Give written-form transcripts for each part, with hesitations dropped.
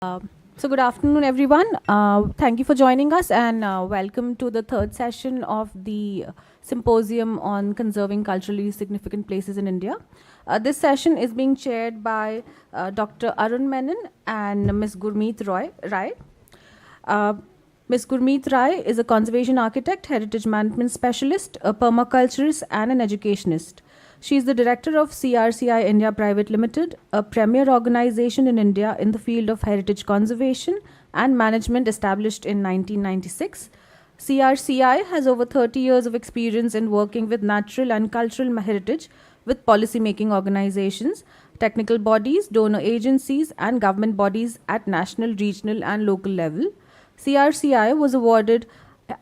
So good afternoon, everyone. Thank you for joining us and welcome to the third session of the Symposium on Conserving Culturally Significant Places in India. This session is being chaired by Dr. Arun Menon and Ms. Gurmeet Rai. Ms. Gurmeet Rai is a conservation architect, heritage management specialist, a permaculturist, and an educationist. She is the director of CRCI India Private Limited, a premier organization in India in the field of heritage conservation and management established in 1996. CRCI has over 30 years of experience in working with natural and cultural heritage with policy-making organizations, technical bodies, donor agencies, and government bodies at national, regional, and local level. CRCI was awarded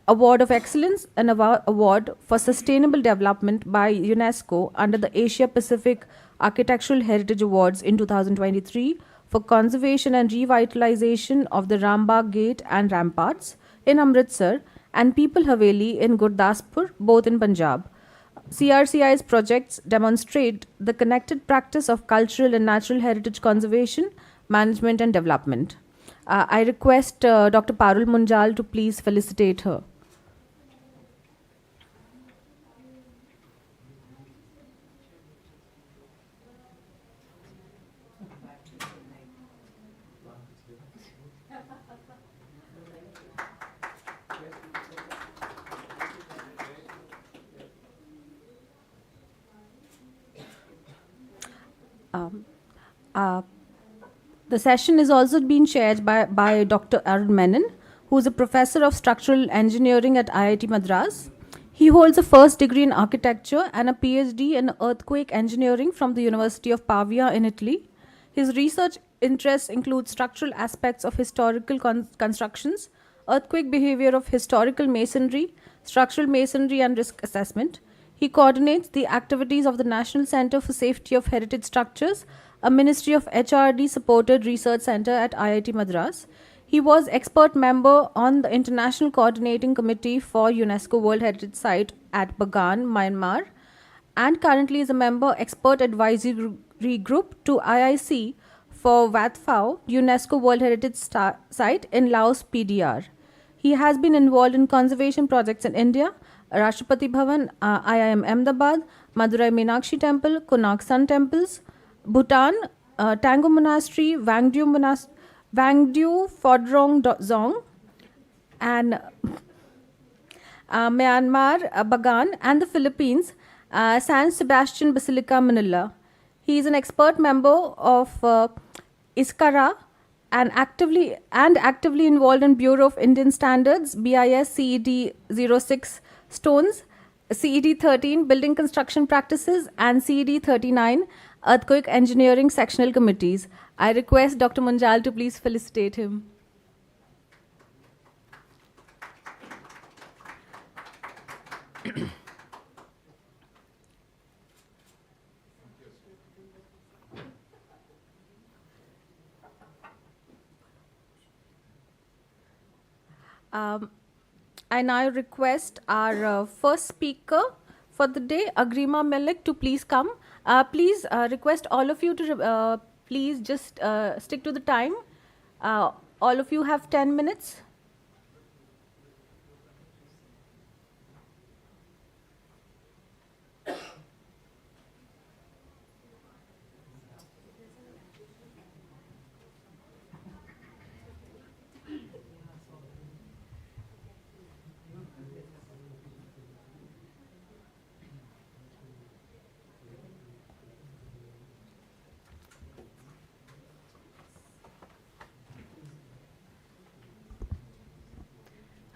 Award of Excellence and Award for Sustainable Development by UNESCO under the Asia Pacific Architectural Heritage Awards in 2023 for conservation and revitalization of the Rambagh Gate and Ramparts in Amritsar and People Haveli in Gurdaspur, both in Punjab. CRCI's projects demonstrate the connected practice of cultural and natural heritage conservation, management, and development. I request Dr. Parul Munjal to please felicitate her. The session is also being chaired by Dr. Arun Menon, who is a professor of structural engineering at IIT Madras. He holds a first degree in architecture and a PhD in earthquake engineering from the University of Pavia in Italy. His research interests include structural aspects of historical constructions, earthquake behavior of historical masonry, structural masonry, and risk assessment. He coordinates the activities of the National Center for Safety of Heritage Structures, a Ministry of HRD-supported research center at IIT Madras. He was expert member on the International Coordinating Committee for UNESCO World Heritage Site at Bagan, Myanmar, and currently is a member expert advisory group to IIC for Wat Phao, UNESCO World Heritage Site in Laos, PDR. He has been involved in conservation projects in India, Rashtrapati Bhavan, IIM Ahmedabad, Madurai Meenakshi Temple, Konark Sun Temples, Bhutan, Tango Monastery, Wangdu Phodrong Dzong, and Myanmar, Bagan, and the Philippines, San Sebastian Basilica, Manila. He is an expert member of ISKARA and actively involved in Bureau of Indian Standards, BIS CED 06 Stones, CED 13 Building Construction Practices, and CED 39 Earthquake Engineering Sectional Committees. I request Dr. Munjal to please felicitate him. I now request our first speaker for the day, Agrima, to please come. Please request all of you to please just stick to the time. All of you have 10 minutes.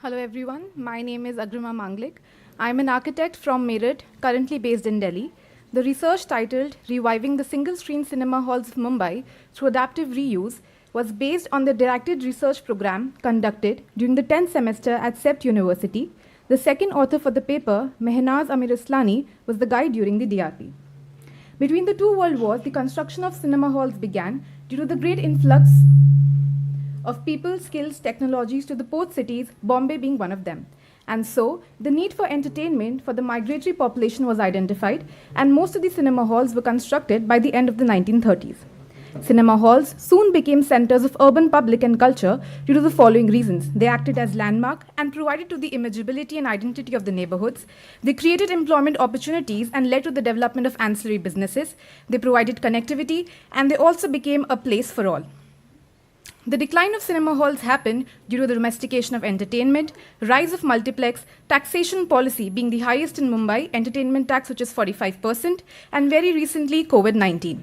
Hello everyone, my name is Agrima Manglik. I'm an architect from Meerut, currently based in Delhi. The research titled Reviving the Single-Screen Cinema Halls of Mumbai Through Adaptive Reuse was based on the directed research program conducted during the 10th semester at CEPT University. The second author for the paper, Mehnaz Amir Islani, was the guide during the DRP. Between the two world wars, the construction of cinema halls began due to the great influx of people, skills, technologies to the port cities, Bombay being one of them. And so, the need for entertainment for the migratory population was identified, and most of the cinema halls were constructed by the end of the 1930s. Cinema halls soon became centers of urban public and culture due to the following reasons. They acted as landmark and provided to the imageability and identity of the neighborhoods. They created employment opportunities and led to the development of ancillary businesses. They provided connectivity, and they also became a place for all. The decline of cinema halls happened due to the domestication of entertainment, rise of multiplex, taxation policy being the highest in Mumbai, entertainment tax which is 45%, and very recently COVID-19.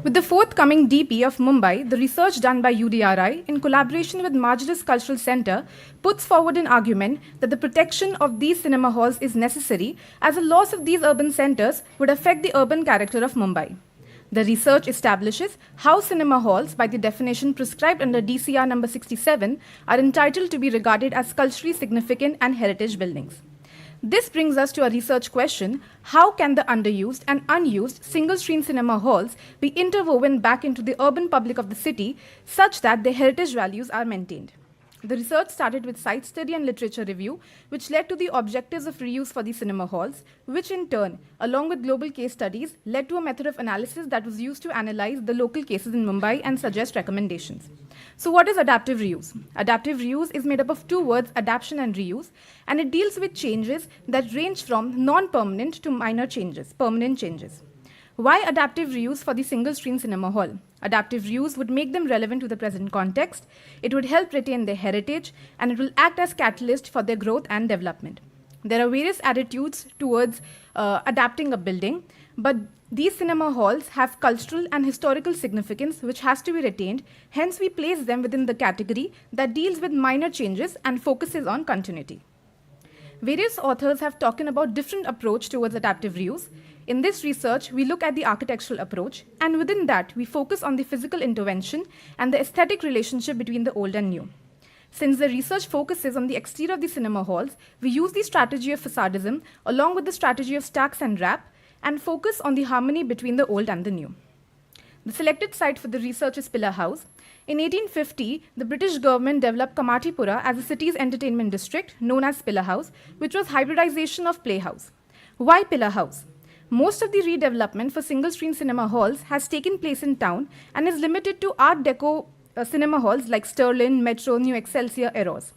With the forthcoming DP of Mumbai, the research done by UDRI in collaboration with Margiris Cultural Centre puts forward an argument that the protection of these cinema halls is necessary as the loss of these urban centres would affect the urban character of Mumbai. The research establishes how cinema halls, by the definition prescribed under DCR number 67, are entitled to be regarded as culturally significant and heritage buildings. This brings us to a research question: how can the underused and unused single-screen cinema halls be interwoven back into the urban public of the city such that their heritage values are maintained? The research started with site study and literature review, which led to the objectives of reuse for the cinema halls, which in turn, along with global case studies, led to a method of analysis that was used to analyze the local cases in Mumbai and suggest recommendations. So what is adaptive reuse? Adaptive reuse is made up of two words, adaptation and reuse, and it deals with changes that range from non-permanent to minor changes, permanent changes. Why adaptive reuse for the single-screen cinema hall? Adaptive reuse would make them relevant to the present context, it would help retain their heritage, and it will act as catalyst for their growth and development. There are various attitudes towards adapting a building, but these cinema halls have cultural and historical significance which has to be retained, hence we place them within the category that deals with minor changes and focuses on continuity. Various authors have talked about different approach towards adaptive reuse. In this research, we look at the architectural approach, and within that, we focus on the physical intervention and the aesthetic relationship between the old and new. Since the research focuses on the exterior of the cinema halls, we use the strategy of facadism along with the strategy of stacks and wrap, and focus on the harmony between the old and the new. The selected site for the research is Pillar House. In 1850, the British government developed Kamatipura as the city's entertainment district, known as Pillar House, which was hybridization of Playhouse. Why Pillar House? Most of the redevelopment for single-screen cinema halls has taken place in town and is limited to Art Deco cinema halls like Sterling, Metro, New Excelsior, Eros.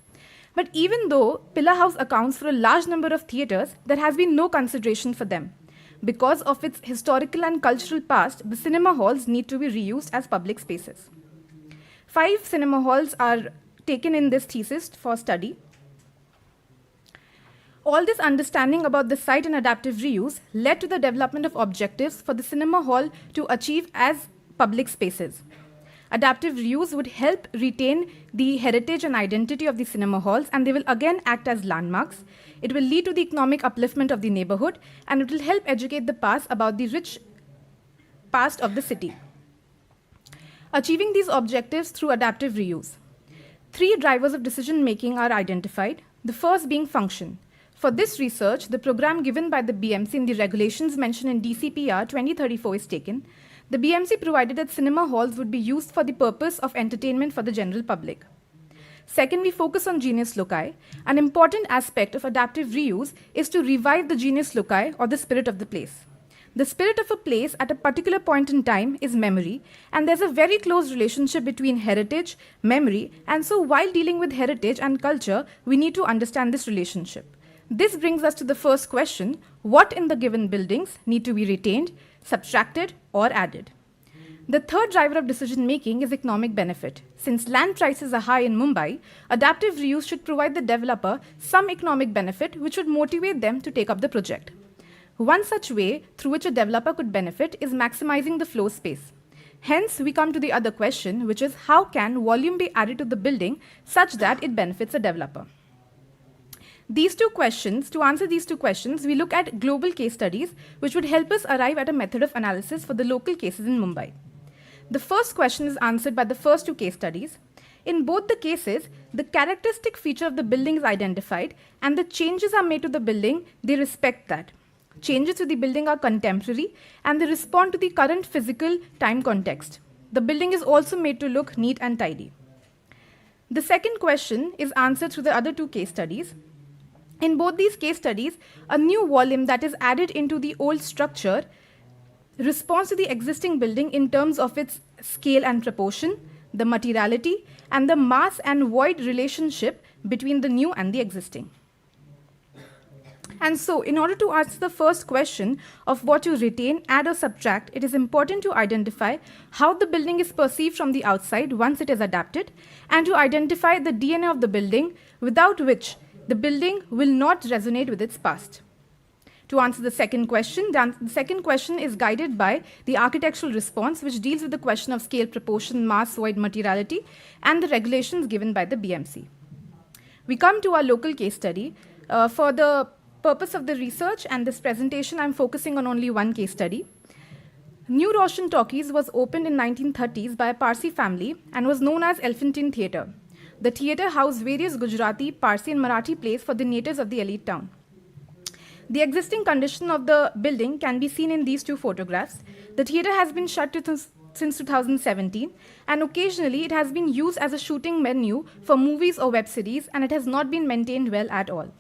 But even though Pillar House accounts for a large number of theatres, there has been no consideration for them. Because of its historical and cultural past, the cinema halls need to be reused as public spaces. 5 cinema halls are taken in this thesis for study. All this understanding about the site and adaptive reuse led to the development of objectives for the cinema hall to achieve as public spaces. Adaptive reuse would help retain the heritage and identity of the cinema halls, and they will again act as landmarks. It will lead to the economic upliftment of the neighborhood, and it will help educate the past about the rich past of the city. Achieving these objectives through adaptive reuse. 3 drivers of decision making are identified, the first being function. For this research, the program given by the BMC in the regulations mentioned in DCPR 2034 is taken. The BMC provided that cinema halls would be used for the purpose of entertainment for the general public. Second, we focus on genius loci. An important aspect of adaptive reuse is to revive the genius loci or the spirit of the place. The spirit of a place at a particular point in time is memory, and there's a very close relationship between heritage, memory, and so while dealing with heritage and culture, we need to understand this relationship. This brings us to the first question: what in the given buildings need to be retained, subtracted, or added? The third driver of decision making is economic benefit. Since land prices are high in Mumbai, adaptive reuse should provide the developer some economic benefit which would motivate them to take up the project. One such way through which a developer could benefit is maximizing the floor space. Hence, we come to the other question, which is how can volume be added to the building such that it benefits a developer? To answer these two questions, we look at global case studies, which would help us arrive at a method of analysis for the local cases in Mumbai. The first question is answered by the first 2 case studies. In both the cases, the characteristic feature of the building is identified, and the changes are made to the building, they respect that. Changes to the building are contemporary, and they respond to the current physical time context. The building is also made to look neat and tidy. The second question is answered through the other 2 case studies. In both these case studies, a new volume that is added into the old structure responds to the existing building in terms of its scale and proportion, the materiality, and the mass and void relationship between the new and the existing. And so, in order to answer the first question of what you retain, add or subtract, it is important to identify how the building is perceived from the outside once it is adapted, and to identify the DNA of the building, without which the building will not resonate with its past. To answer the second question, the second question is guided by the architectural response, which deals with the question of scale, proportion, mass, void, materiality, and the regulations given by the BMC. We come to our local case study. For the purpose of the research and this presentation, I'm focusing on only one case study. New Roshan Talkies was opened in 1930s by a Parsi family and was known as Elephantine Theatre. The theatre housed various Gujarati, Parsi, and Marathi plays for the natives of the elite town. The existing condition of the building can be seen in these two photographs. The theatre has been shut since 2017, and occasionally it has been used as a shooting venue for movies or web series, and it has not been maintained well at all.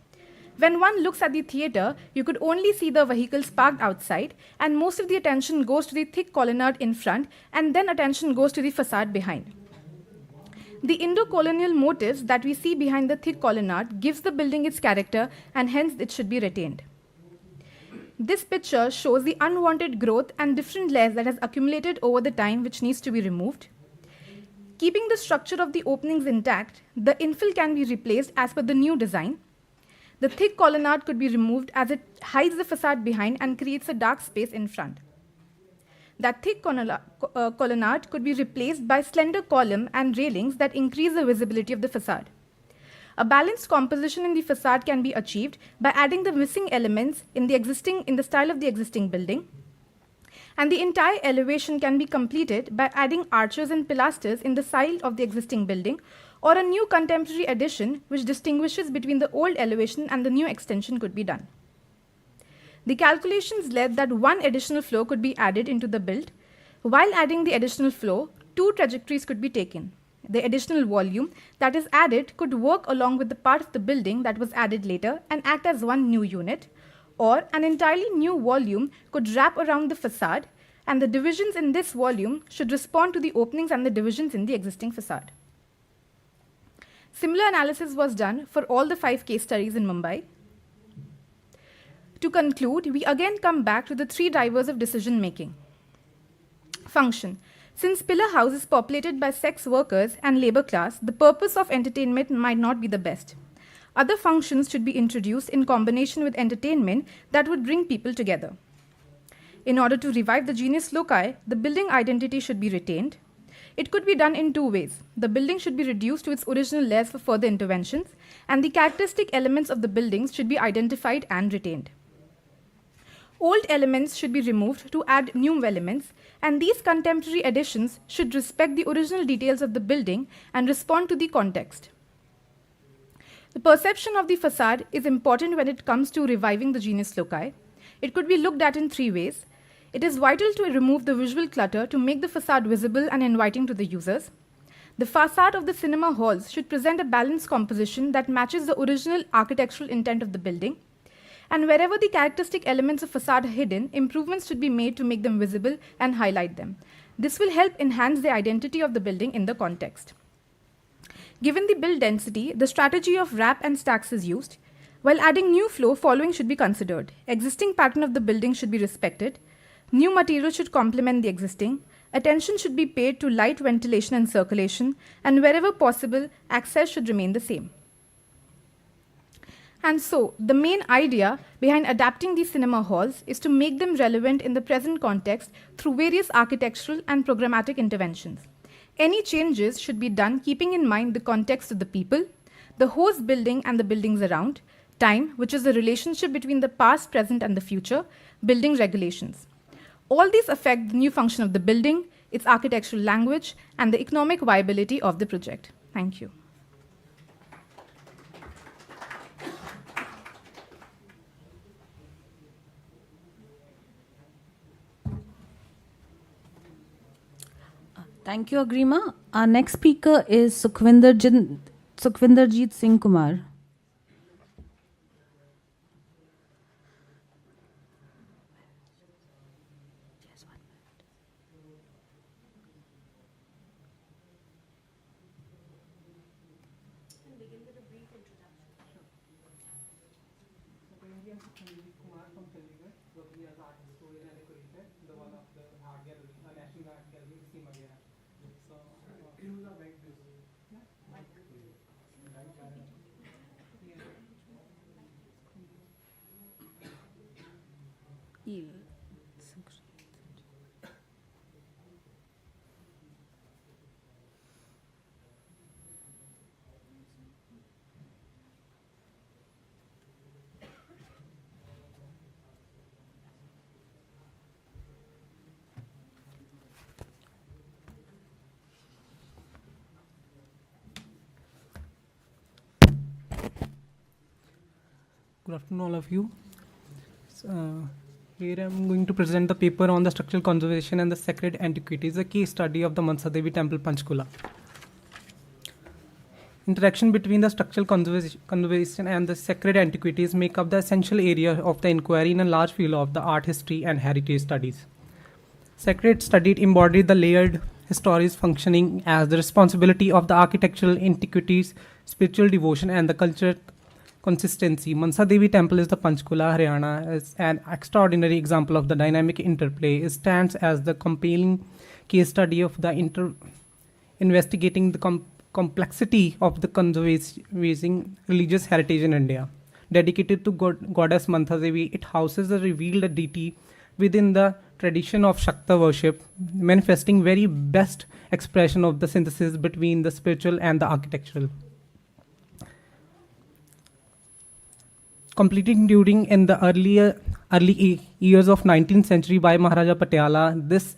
When one looks at the theatre, you could only see the vehicles parked outside, and most of the attention goes to the thick colonnade in front, and then attention goes to the facade behind. The Indo-colonial motifs that we see behind the thick colonnade gives the building its character, and hence it should be retained. This picture shows the unwanted growth and different layers that has accumulated over the time, which needs to be removed. Keeping the structure of the openings intact, the infill can be replaced as per the new design. The thick colonnade could be removed as it hides the facade behind and creates a dark space in front. That thick colonnade could be replaced by slender column and railings that increase the visibility of the facade. A balanced composition in the facade can be achieved by adding the missing elements in the style of the existing building. And the entire elevation can be completed by adding arches and pilasters in the style of the existing building, or a new contemporary addition which distinguishes between the old elevation and the new extension could be done. The calculations led that one additional floor could be added into the build. While adding the additional floor, two trajectories could be taken. The additional volume that is added could work along with the part of the building that was added later and act as one new unit, or an entirely new volume could wrap around the facade, and the divisions in this volume should respond to the openings and the divisions in the existing facade. Similar analysis was done for all the 5 case studies in Mumbai. To conclude, we again come back to the 3 drivers of decision making. Function. Since Pillar House is populated by sex workers and labor class, the purpose of entertainment might not be the best. Other functions should be introduced in combination with entertainment that would bring people together. In order to revive the genius loci, the building identity should be retained. It could be done in 2 ways. The building should be reduced to its original layers for further interventions, and the characteristic elements of the buildings should be identified and retained. Old elements should be removed to add new elements, and these contemporary additions should respect the original details of the building and respond to the context. The perception of the facade is important when it comes to reviving the genius loci. It could be looked at in 3 ways. It is vital to remove the visual clutter to make the facade visible and inviting to the users. The facade of the cinema halls should present a balanced composition that matches the original architectural intent of the building. And wherever the characteristic elements of facade are hidden, improvements should be made to make them visible and highlight them. This will help enhance the identity of the building in the context. Given the build density, the strategy of wrap and stacks is used. While adding new floor, following should be considered. Existing pattern of the building should be respected. New material should complement the existing. Attention should be paid to light, ventilation, and circulation. And wherever possible, access should remain the same. And so, the main idea behind adapting these cinema halls is to make them relevant in the present context through various architectural and programmatic interventions. Any changes should be done keeping in mind the context of the people, the host building and the buildings around, time, which is the relationship between the past, present, and the future, building regulations. All these affect the new function of the building, its architectural language, and the economic viability of the project. Thank you. Thank you, Agrima. Our next speaker is Sukhwinderjeet Singh Kumar. am Kumar from Chandigarh, working as art historian and a curator, the one of the art gallery, National Art Gallery, Manya. So, good afternoon, all of you. Here I am going to present the paper on the structural conservation and the sacred antiquities, a case study of the Mansa Devi temple, Panchkula. Interaction between the structural conservation and the sacred antiquities make up the essential area of the inquiry in a large field of the art history and heritage studies. Sacred studied embodied the layered histories functioning as the responsibility of the architectural antiquities, spiritual devotion, and the cultural consistency. Mansa Devi temple is the Panchkula, Haryana, is an extraordinary example of the dynamic interplay. It stands as the compelling case study of the investigating the complexity of the conserving religious heritage in India. Dedicated to goddess Mansa Devi, it houses a revealed deity within the tradition of Shakta worship, manifesting very best expression of the synthesis between the spiritual and the architectural. Completing during in the early years of 19th century by Maharaja Patiala, this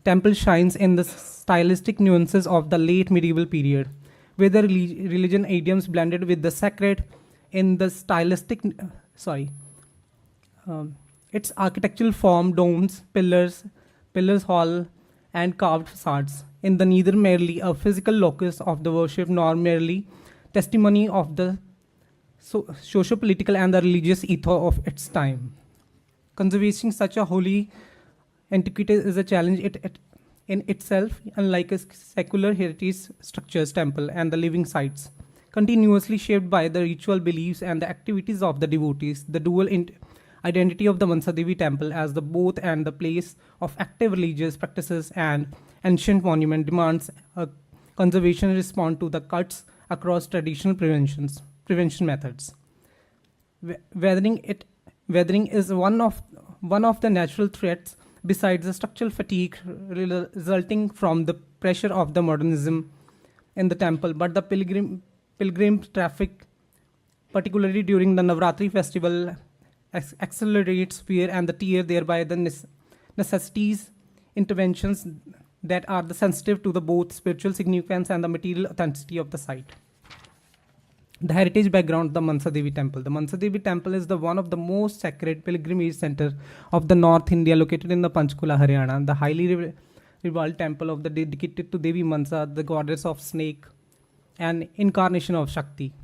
temple shines in the stylistic nuances of the late medieval period, where the religion idioms blended with the sacred in the stylistic, its architectural form, domes, pillars, hall, and carved facades, in the neither merely a physical locus of the worship nor merely testimony of the socio-political and the religious ethos of its time. Conserving such a holy antiquity is a challenge in itself, unlike a secular heritage structures, temple, and the living sites. Continuously shaped by the ritual beliefs and the activities of the devotees, the dual identity of the Mansa Devi temple as the both and the place of active religious practices and ancient monument demands a conservation response to the cuts across traditional prevention methods. Weathering is one of the natural threats besides the structural fatigue resulting from the pressure of the modernism in the temple, but the pilgrim traffic, particularly during the Navratri festival, accelerates fear and the tear, thereby the necessities interventions that are the sensitive to the both spiritual significance and the material authenticity of the site. The heritage background of the Mansa Devi temple. The Mansa Devi temple is the one of the most sacred pilgrimage center of the North India, located in the Panchkula, Haryana. The highly revered temple of the dedicated to Devi Mansa, the goddess of snake, and incarnation of Shakti.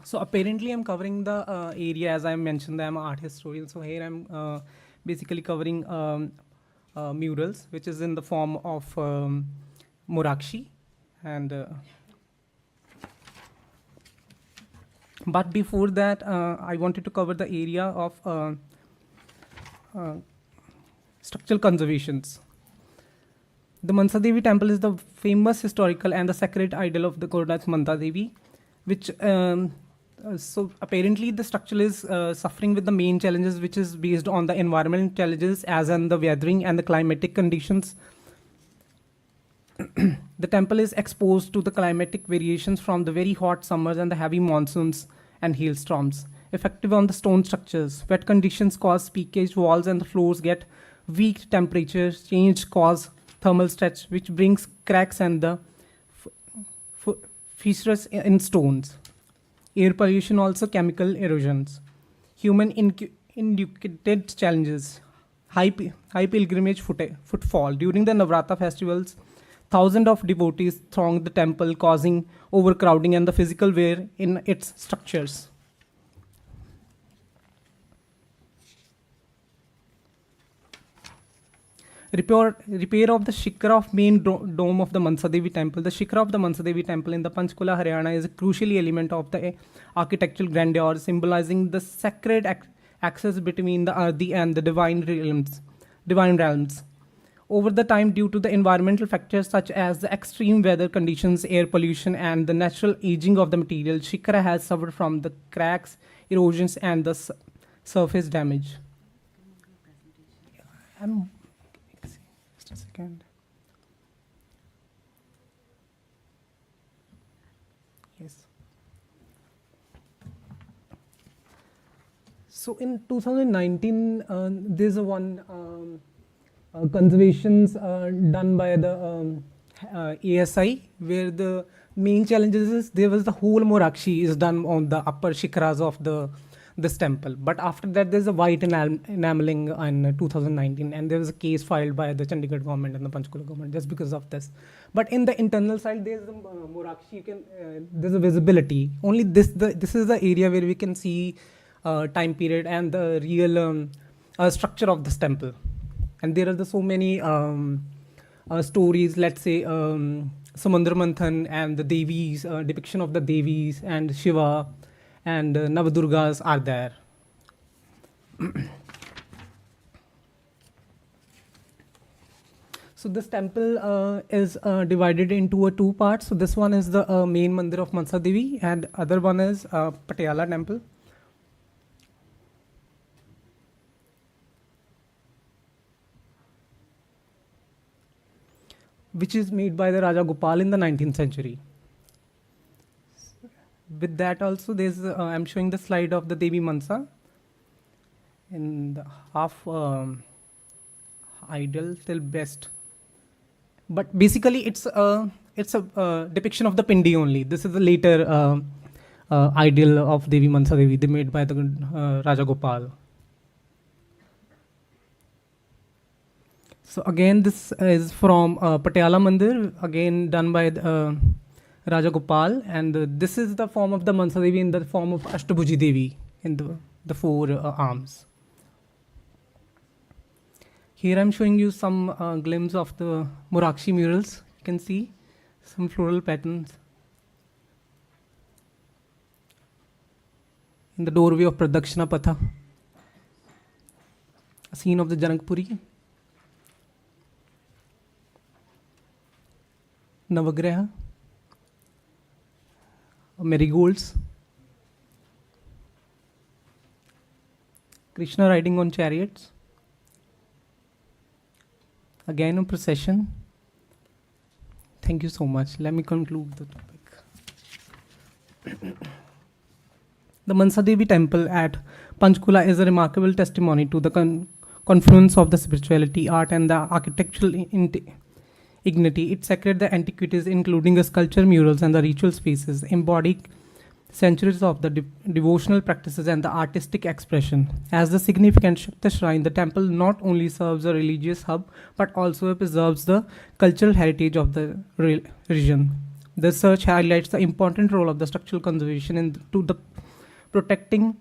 So apparently I'm covering the area, as I mentioned, I'm an art historian. So here I'm basically covering murals, which is in the form of Murakshi. And but before that, I wanted to cover the area of structural conservations. The Mansa Devi temple is the famous historical and the sacred idol of the goddess Mansa Devi, which so apparently the structure is suffering with the main challenges, which is based on the environmental challenges as in the weathering and the climatic conditions. The temple is exposed to the climatic variations from the very hot summers and the heavy monsoons and hailstorms. Effective on the stone structures, wet conditions cause leakage, walls and the floors get weak, temperatures change cause thermal stretch, which brings cracks and the fissures in stones. Air pollution, also chemical erosions. Human induced challenges. High pilgrimage footfall. During the Navrata festivals, thousands of devotees throng the temple, causing overcrowding and the physical wear in its structures. Repair of the Shikara of main dome of the Mansa Devi temple. The Shikara of the Mansa Devi temple in the Panchkula, Haryana is a crucial element of the architectural grandeur, symbolizing the sacred access between the earthy and the divine realms. Over the time, due to the environmental factors such as the extreme weather conditions, air pollution, and the natural aging of the material, Shikara has suffered from the cracks, erosions, and the surface damage. Just a second. Yes. So in 2019, there's a one conservations done by the ASI, where the main challenges is there was the whole Morakshi is done on the upper shikras of this temple. But after that, there's a white enameling in 2019, and there was a case filed by the Chandigarh government and the Panchkula government just because of this. But in the internal side, there's the Morakshi. You can there's a visibility. Only this is the area where we can see time period and the real structure of this temple. And there are so many stories. Let's say Samundra Manthan and the Devis, depiction of the Devis and Shiva and Navadurgas are there. So this temple is divided into two parts. So this one is the main mandir of Mansa Devi, and other one is Patiala temple. Which is made by the Raja Gopal in the 19th century. With that also, there's I'm showing the slide of the Devi Mansa in the half ideal till best. But basically, it's a depiction of the Pindi only. This is the later ideal of Devi Mansa Devi, they made by the Raja Gopal. So again, this is from Patiala Mandir, again done by Raja Gopal, and this is the form of the Mansa Devi in the form of Ashtabhuji Devi in the four arms. Here I'm showing you some glimpse of the Morakshi murals. You can see some floral patterns in the doorway of Pradakshina Patha, a scene of the Janakpuri. Navagraha, marigolds, Krishna riding on chariots, again a procession. Thank you so much. Let me conclude the topic. The Mansa Devi temple at Panchkula is a remarkable testimony to the confluence of the spirituality, art, and the architectural dignity. It sacred the antiquities, including the sculpture, murals, and the ritual spaces, embody centuries of the devotional practices and the artistic expression. As the significant Shakta shrine, the temple not only serves a religious hub, but also preserves the cultural heritage of the region. The research highlights the important role of the structural conservation to the protecting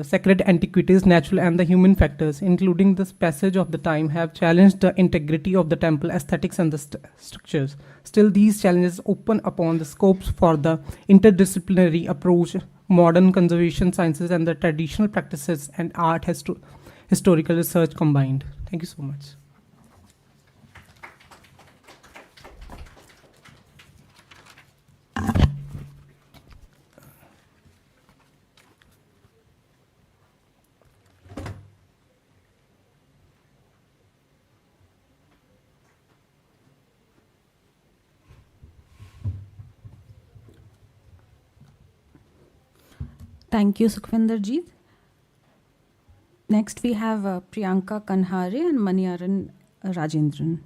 sacred antiquities, natural and the human factors, including this passage of the time, have challenged the integrity of the temple aesthetics and the structures. Still, these challenges open upon the scopes for the interdisciplinary approach, modern conservation sciences, and the traditional practices and art historical research combined. Thank you so much. Thank you, Sukhwinderjeet. Next, we have Priyanka, Kanhare, and Maniyarasan, Rajendra.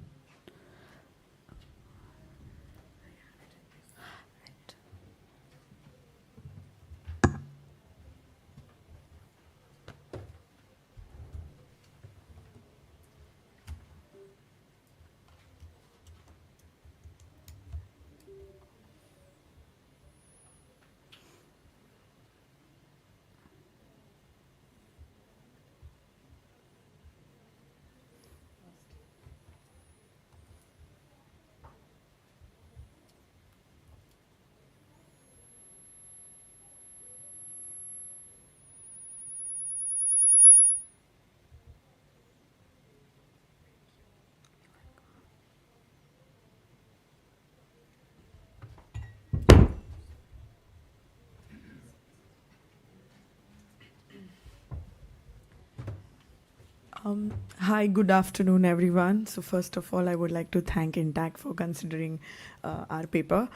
Hi, good afternoon, everyone. So first of all, I would like to thank INTACH for considering our paper.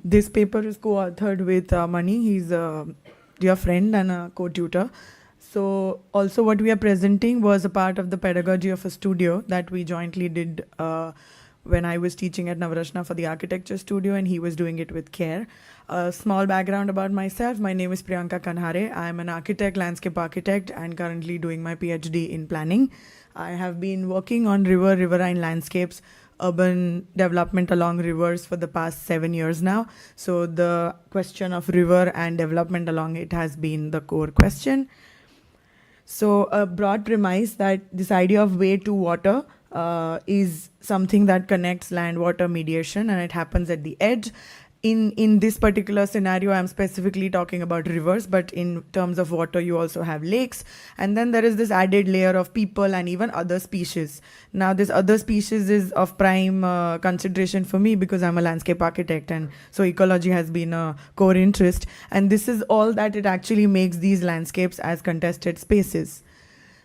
This paper is co-authored with Mani. He's a dear friend and a co-tutor. So also what we are presenting was a part of the pedagogy of a studio that we jointly did when I was teaching at Navarashna for the architecture studio and he was doing it with care. A small background about myself. My name is Priyanka Kanhare. I am an architect, landscape architect, and currently doing my PhD in planning. I have been working on riverine landscapes, urban development along rivers for the past 7 years now. So the question of river and development along it has been the core question. So a broad premise that this idea of way to water is something that connects land-water mediation, and it happens at the edge. In this particular scenario, I'm specifically talking about rivers, but in terms of water, you also have lakes. And then there is this added layer of people and even other species. Now, this other species is of prime consideration for me because I'm a landscape architect, and so ecology has been a core interest. And this is all that it actually makes these landscapes as contested spaces.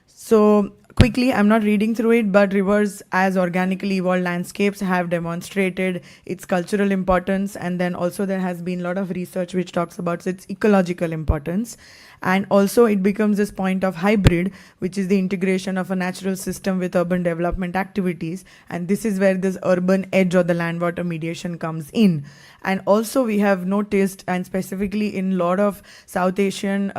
So quickly, I'm not reading through it, but rivers as organically evolved landscapes have demonstrated its cultural importance, and then also there has been a lot of research which talks about its ecological importance. And also it becomes this point of hybrid, which is the integration of a natural system with urban development activities. And this is where this urban edge or the land-water mediation comes in. And also we have noticed, and specifically in a lot of South Asian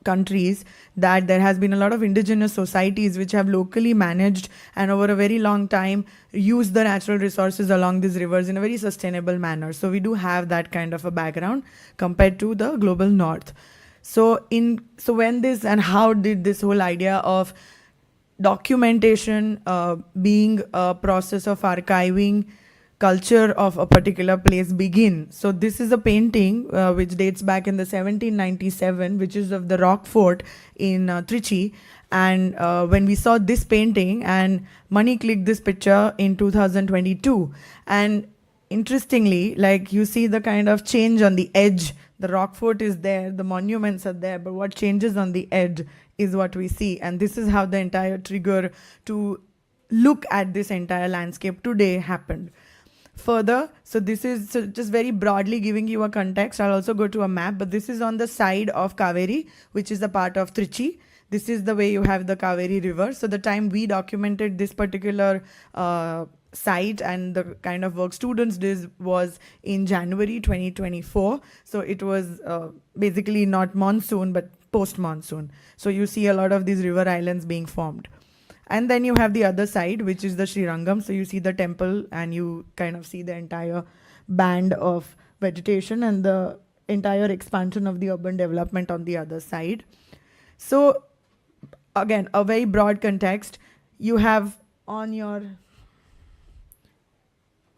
countries, that there has been a lot of indigenous societies which have locally managed and over a very long time used the natural resources along these rivers in a very sustainable manner. So we do have that kind of a background compared to the global north. So when this and how did this whole idea of documentation being a process of archiving culture of a particular place begin? So this is a painting which dates back in the 1797, which is of the rock fort in Trichy. And when we saw this painting, and Mani clicked this picture in 2022, and interestingly, like you see the kind of change on the edge. The rock fort is there, the monuments are there, but what changes on the edge is what we see. And this is how the entire trigger to look at this entire landscape today happened. Further, so this is just very broadly giving you a context. I'll also go to a map, but this is on the side of Kaveri, which is a part of Trichy. This is the way you have the Kaveri river. So the time we documented this particular site and the kind of work students did was in January 2024. So it was basically not monsoon, but post-monsoon. So you see a lot of these river islands being formed. And then you have the other side, which is the Srirangam. So you see the temple and you kind of see the entire band of vegetation and the entire expansion of the urban development on the other side. So again, a very broad context. You have on your...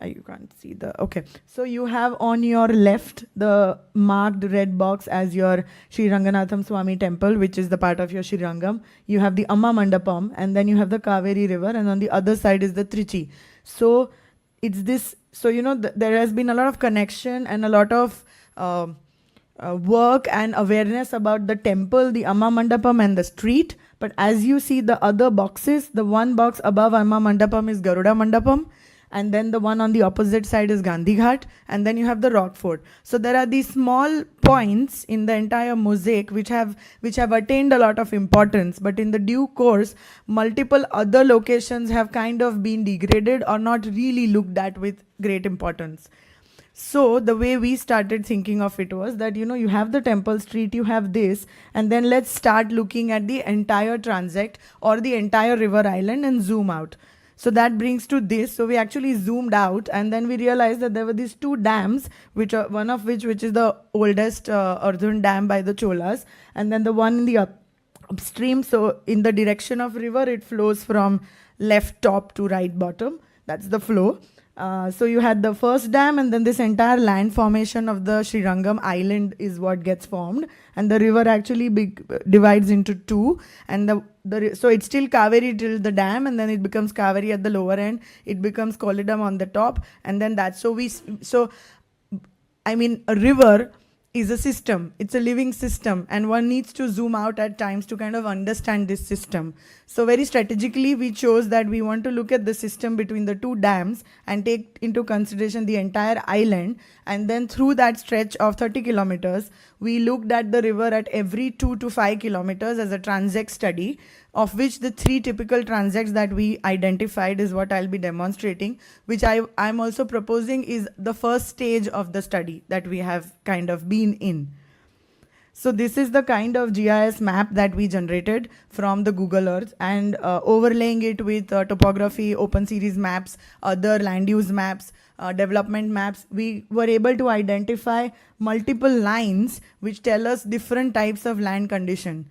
you can't see the... Okay. So you have on your left the marked red box as your Sri Ranganatham Swami temple, which is the part of your Srirangam. You have the Amma Mandapam, and then you have the Kaveri river, and on the other side is the Trichy. So it's this... So, you know, there has been a lot of connection and a lot of work and awareness about the temple, the Amma Mandapam, and the street. But as you see the other boxes, the one box above Amma Mandapam is Garuda Mandapam, and then the one on the opposite side is Gandhi Ghat, and then you have the rock fort. So there are these small points in the entire mosaic which have attained a lot of importance, but in the due course, multiple other locations have kind of been degraded or not really looked at with great importance. So the way we started thinking of it was that, you know, you have the temple street, you have this, and then let's start looking at the entire transect or the entire river island and zoom out. So that brings to this. So we actually zoomed out, and then we realized that there were these two dams, which are one of which is the oldest earthen dam by the Cholas, and then the one in the upstream. So in the direction of river, it flows from left top to right bottom. That's the flow. So you had the first dam, and then this entire land formation of the Srirangam island is what gets formed, and the river actually divides into two, and so it's still Kaveri till the dam, and then it becomes Kaveri at the lower end. It becomes Kollidam on the top, and then that's so I mean, a river is a system. It's a living system, and one needs to zoom out at times to kind of understand this system. So very strategically, we chose that we want to look at the system between the two dams and take into consideration the entire island. And then through that stretch of 30 kilometers, we looked at the river at every 2 to 5 kilometers as a transect study, of which the 3 typical transects that we identified is what I'll be demonstrating, which I'm also proposing is the first stage of the study that we have kind of been in. So this is the kind of GIS map that we generated from the Google Earth, and overlaying it with topography, open series maps, other land use maps, development maps, we were able to identify multiple lines which tell us different types of land condition.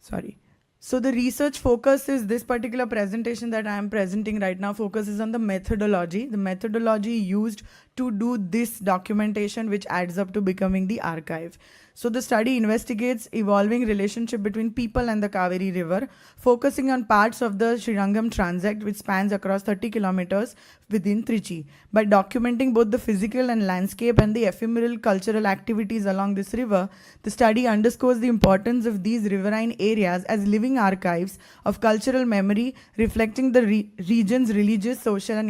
Sorry. So the research focus is this particular presentation that I am presenting right now focuses on the methodology used to do this documentation, which adds up to becoming the archive. So the study investigates evolving relationship between people and the Kaveri river, focusing on parts of the Srirangam transect, which spans across 30 kilometers within Trichy. By documenting both the physical and landscape and the ephemeral cultural activities along this river, the study underscores the importance of these riverine areas as living archives of cultural memory, reflecting the region's religious, social, and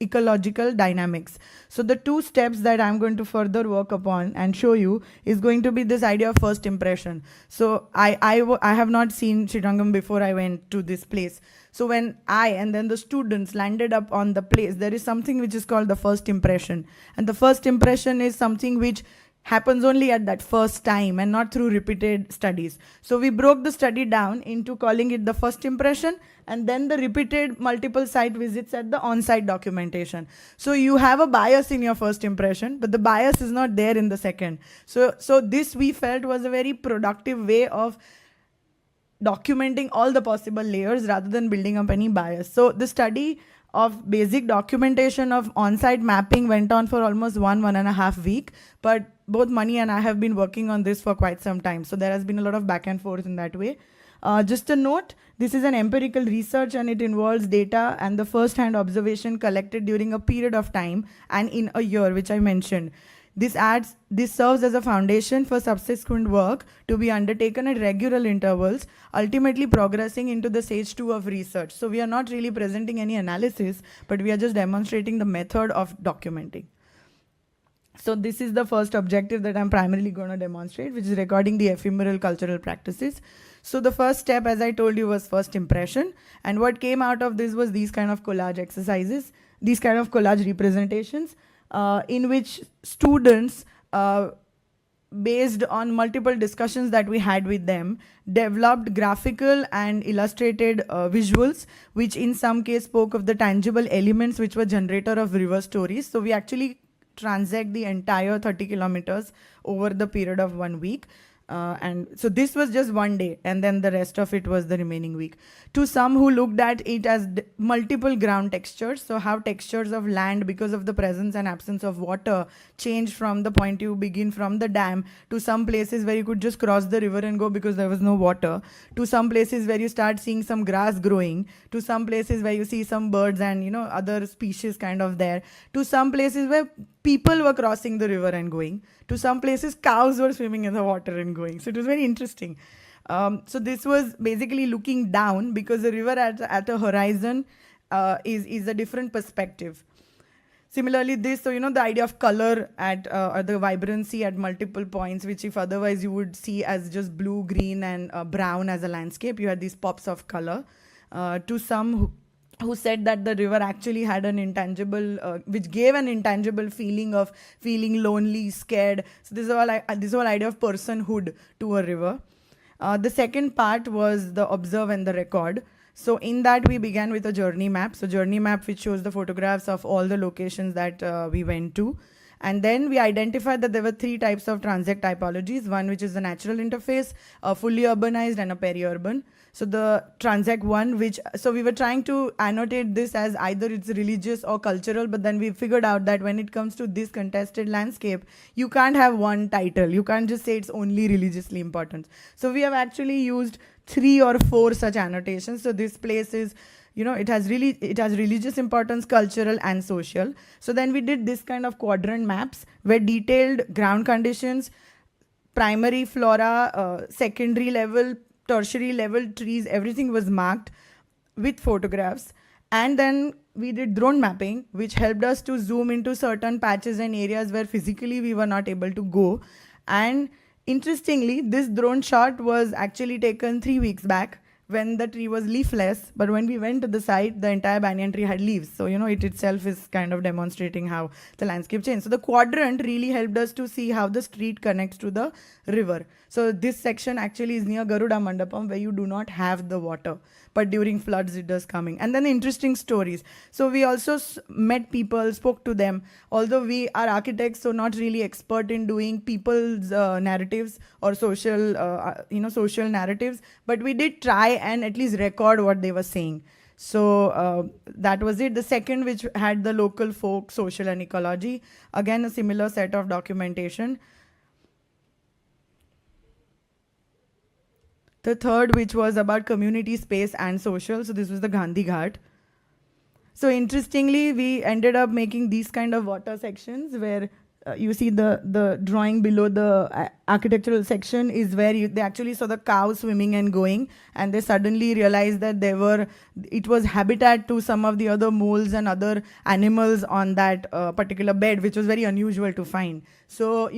ecological dynamics. So the 2 steps that I'm going to further work upon and show you is going to be this idea of first impression. So I have not seen Srirangam before I went to this place. So when I and then the students landed up on the place, there is something which is called the first impression. And the first impression is something which happens only at that first time and not through repeated studies. So we broke the study down into calling it the first impression and then the repeated multiple site visits at the on-site documentation. So you have a bias in your first impression, but the bias is not there in the second. So this we felt was a very productive way of documenting all the possible layers rather than building up any bias. So the study of basic documentation of on-site mapping went on for almost 1.5 weeks, but both Manya and I have been working on this for quite some time. So there has been a lot of back and forth in that way. Just a note, this is an empirical research and it involves data and the first-hand observation collected during a period of time and in a year, which I mentioned. This serves as a foundation for subsequent work to be undertaken at regular intervals, ultimately progressing into the stage 2 of research. So we are not really presenting any analysis, but we are just demonstrating the method of documenting. So this is the first objective that I'm primarily going to demonstrate, which is recording the ephemeral cultural practices. So the first step, as I told you, was first impression. And what came out of this was these kind of collage exercises, these kind of collage representations, in which students, based on multiple discussions that we had with them, developed graphical and illustrated visuals, which in some case spoke of the tangible elements which were generator of river stories. So we actually transect the entire 30 kilometers over the period of 1 week. And so this was just one day, and then the rest of it was the remaining week. To some who looked at it as multiple ground textures, so how textures of land, because of the presence and absence of water, change from the point you begin from the dam to some places where you could just cross the river and go because there was no water, to some places where you start seeing some grass growing, to some places where you see some birds and other species kind of there, to some places where people were crossing the river and going, to some places cows were swimming in the water and going. So it was very interesting. So this was basically looking down, because the river at a horizon is a different perspective. Similarly, this, so the idea of color or the vibrancy at multiple points, which if otherwise you would see as just blue, green, and brown as a landscape, you had these pops of color. To some who said that the river actually had an intangible, which gave an intangible feeling of feeling lonely, scared. So this whole idea of personhood to a river. The second part was the observe and the record. So in that we began with a journey map. So journey map which shows the photographs of all the locations that we went to. And then we identified that there were 3 types of transect typologies. One which is the natural interface, a fully urbanized, and a peri-urban. So the transect one, so we were trying to annotate this as either it's religious or cultural, but then we figured out that when it comes to this contested landscape, you can't have one title. You can't just say it's only religiously important. So we have actually used 3 or 4 such annotations. So this place is, it has religious importance, cultural and social. So then we did this kind of quadrant maps where detailed ground conditions, primary flora, secondary level, tertiary level trees, everything was marked with photographs. And then we did drone mapping, which helped us to zoom into certain patches and areas where physically we were not able to go. And interestingly, this drone shot was actually taken 3 weeks back when the tree was leafless, but when we went to the site, the entire banyan tree had leaves. So, it itself is kind of demonstrating how the landscape changed. So the quadrant really helped us to see how the street connects to the river. So this section actually is near Garuda Mandapam, where you do not have the water, but during floods it does coming. And then interesting stories. So we also met people, spoke to them. Although we are architects, so not really expert in doing people's narratives or social narratives, but we did try and at least record what they were saying. So that was it. The second, which had the local folk, social and ecology, again a similar set of documentation. The third, which was about community space and social. So this was the Gandhi Ghat. So interestingly, we ended up making these kind of water sections where you see the drawing below the architectural section is where they actually saw the cows swimming and going, and they suddenly realized that it was habitat to some of the other moles and other animals on that particular bed, which was very unusual to find. So,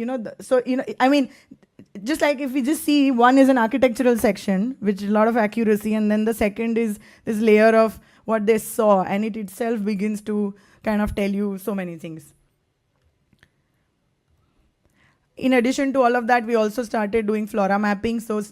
just like if we just see, one is an architectural section, which a lot of accuracy, and then the second is this layer of what they saw, and it itself begins to kind of tell you so many things. In addition to all of that, we also started doing flora mapping. So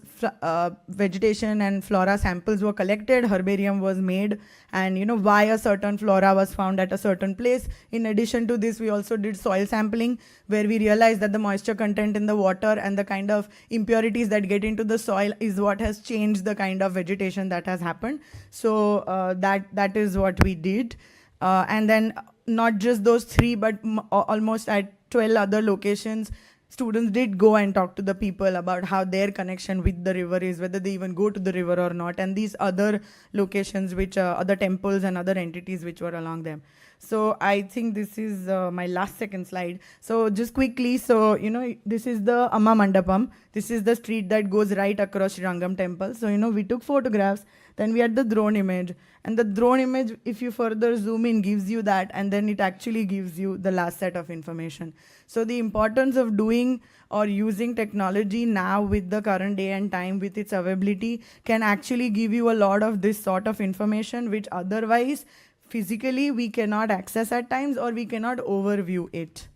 vegetation and flora samples were collected, herbarium was made, and why a certain flora was found at a certain place. In addition to this, we also did soil sampling, where we realized that the moisture content in the water and the kind of impurities that get into the soil is what has changed the kind of vegetation that has happened. So that is what we did. And then not just those three, but almost at 12 other locations, students did go and talk to the people about how their connection with the river is, whether they even go to the river or not, and these other locations, which are other temples and other entities which were along them. So I think this is my last second slide. So just quickly, so this is the Amma Mandapam. This is the street that goes right across Srirangam temple. So we took photographs, then we had the drone image, and the drone image, if you further zoom in, gives you that, and then it actually gives you the last set of information. So the importance of doing or using technology now with the current day and time, with its availability, can actually give you a lot of this sort of information, which otherwise physically we cannot access at times, or we cannot overview it.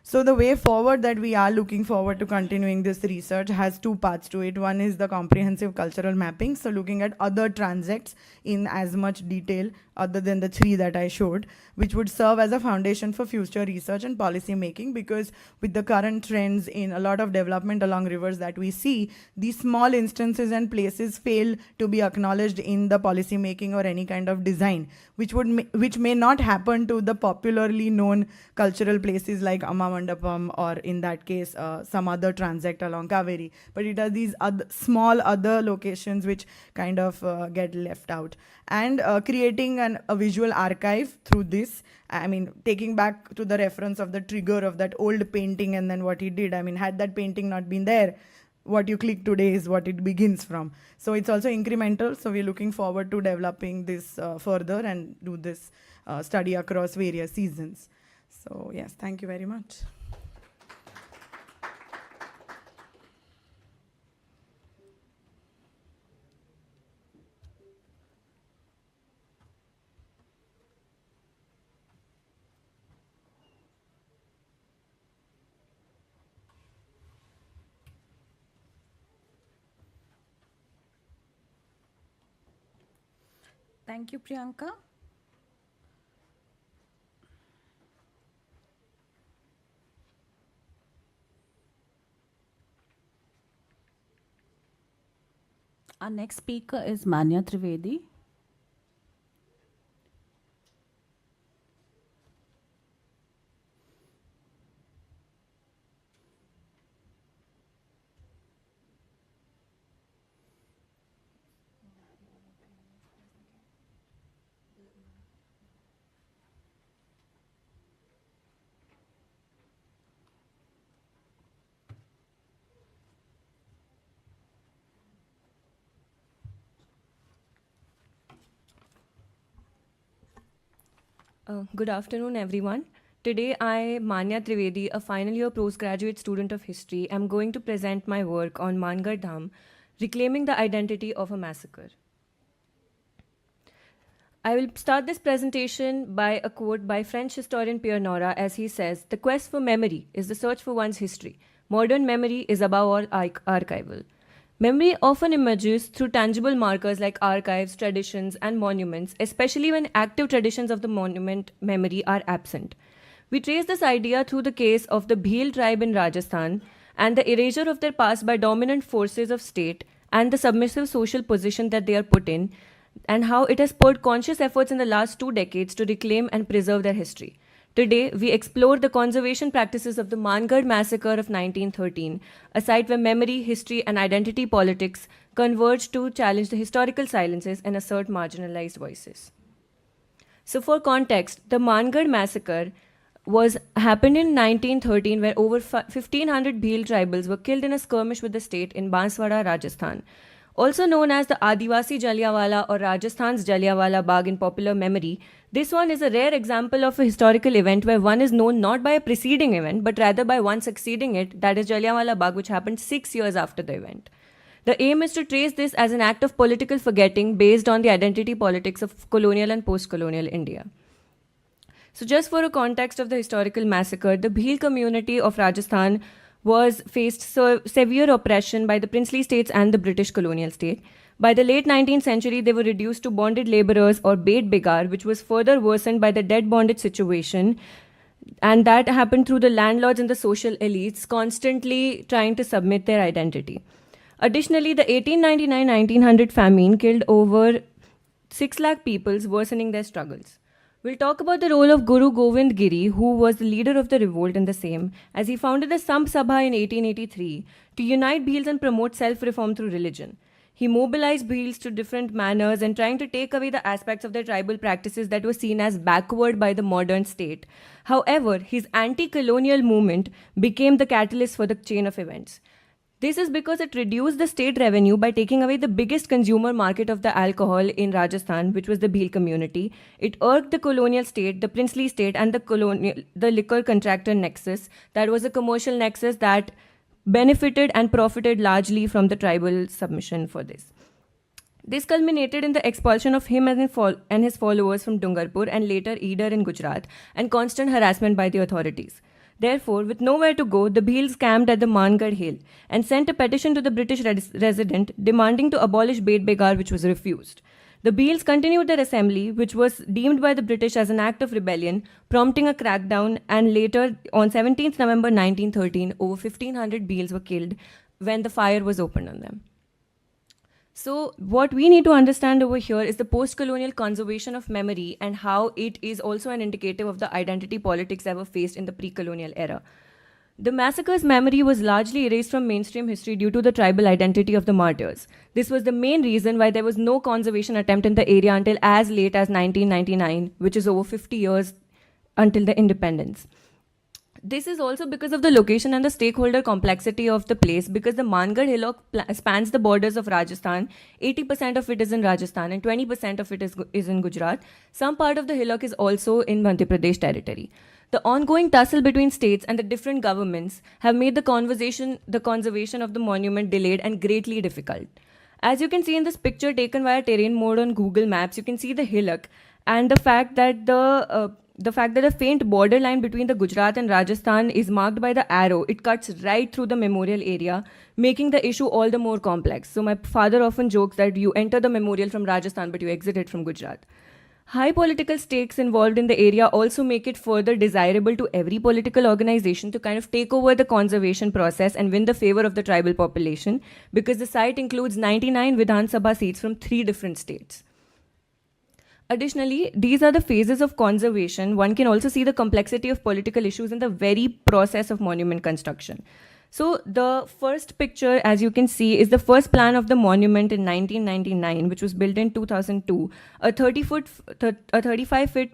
So the way forward that we are looking forward to continuing this research has two parts to it. One is the comprehensive cultural mapping, so looking at other transects in as much detail other than the three that I showed, which would serve as a foundation for future research and policy making, because with the current trends in a lot of development along rivers that we see, these small instances and places fail to be acknowledged in the policy making or any kind of design, which may not happen to the popularly known cultural places like Amma Mandapam, or in that case some other transect along Kaveri, but it has these small other locations which kind of get left out. And creating a visual archive through this, I mean, taking back to the reference of the trigger of that old painting and then what he did, I mean, had that painting not been there, what you click today is what it begins from. So it's also incremental, so we're looking forward to developing this further and do this study across various seasons. So yes, thank you very much. Thank you, Priyanka. Our next speaker is Manya Trivedi. Good afternoon, everyone. Today, I, Manya Trivedi, a final year postgraduate student of history, am going to present my work on Mangadh Dham, reclaiming the identity of a massacre. I will start this presentation by a quote by French historian Pierre Nora, as he says, "The quest for memory is the search for one's history. Modern memory is above all archival." Memory often emerges through tangible markers like archives, traditions, and monuments, especially when active traditions of the monument memory are absent. We trace this idea through the case of the Bhil tribe in Rajasthan and the erasure of their past by dominant forces of state and the submissive social position that they are put in, and how it has spurred conscious efforts in the last 2 decades to reclaim and preserve their history. Today, we explore the conservation practices of the Mangadh massacre of 1913, a site where memory, history, and identity politics converge to challenge the historical silences and assert marginalized voices. So, for context, the Mangadh massacre happened in 1913, where over 1,500 Bhil tribals were killed in a skirmish with the state in Banswara, Rajasthan. Also known as the Adivasi Jallianwala or Rajasthan's Jallianwala Bagh in popular memory, this one is a rare example of a historical event where one is known not by a preceding event, but rather by one succeeding it, that is Jallianwala Bagh, which happened 6 years after the event. The aim is to trace this as an act of political forgetting based on the identity politics of colonial and post-colonial India. So just for a context of the historical massacre, the Bhil community of Rajasthan faced severe oppression by the princely states and the British colonial state. By the late 19th century, they were reduced to bonded laborers or bait bigar, which was further worsened by the debt bondage situation. And that happened through the landlords and the social elites constantly trying to submit their identity. Additionally, the 1899-1900 famine killed over 6 lakh people, worsening their struggles. We'll talk about the role of Guru Govind Giri, who was the leader of the revolt in the same, as he founded the Samp Sabha in 1883 to unite Bhils and promote self-reform through religion. He mobilized Bhils to different manners and trying to take away the aspects of their tribal practices that were seen as backward by the modern state. However, his anti-colonial movement became the catalyst for the chain of events. This is because it reduced the state revenue by taking away the biggest consumer market of the alcohol in Rajasthan, which was the Bhil community. It irked the colonial state, the princely state, and the liquor contractor nexus. That was a commercial nexus that benefited and profited largely from the tribal submission for this. This culminated in the expulsion of him and his followers from Dungarpur and later Eider in Gujarat, and constant harassment by the authorities. Therefore, with nowhere to go, the Bhils camped at the Mangadh Hill and sent a petition to the British resident demanding to abolish Bait Begar, which was refused. The Bhils continued their assembly, which was deemed by the British as an act of rebellion, prompting a crackdown, and later, on 17th November 1913, over 1,500 Bhils were killed when the fire was opened on them. So what we need to understand over here is the post-colonial conservation of memory and how it is also an indicative of the identity politics ever faced in the pre-colonial era. The massacre's memory was largely erased from mainstream history due to the tribal identity of the martyrs. This was the main reason why there was no conservation attempt in the area until as late as 1999, which is over 50 years until the independence. This is also because of the location and the stakeholder complexity of the place, because the Mangadh hillock spans the borders of Rajasthan. 80% of it is in Rajasthan and 20% of it is in Gujarat. Some part of the hillock is also in Madhya Pradesh territory. The ongoing tussle between states and the different governments have made the conservation of the monument delayed and greatly difficult. As you can see in this picture taken via terrain mode on Google Maps, you can see the hillock and the fact that the faint borderline between the Gujarat and Rajasthan is marked by the arrow. It cuts right through the memorial area, making the issue all the more complex. So my father often jokes that you enter the memorial from Rajasthan, but you exit it from Gujarat. High political stakes involved in the area also make it further desirable to every political organization to kind of take over the conservation process and win the favor of the tribal population, because the site includes 99 Vidhan Sabha seats from 3 different states. Additionally, these are the phases of conservation. One can also see the complexity of political issues in the very process of monument construction. So the first picture, as you can see, is the first plan of the monument in 1999, which was built in 2002. A 35-foot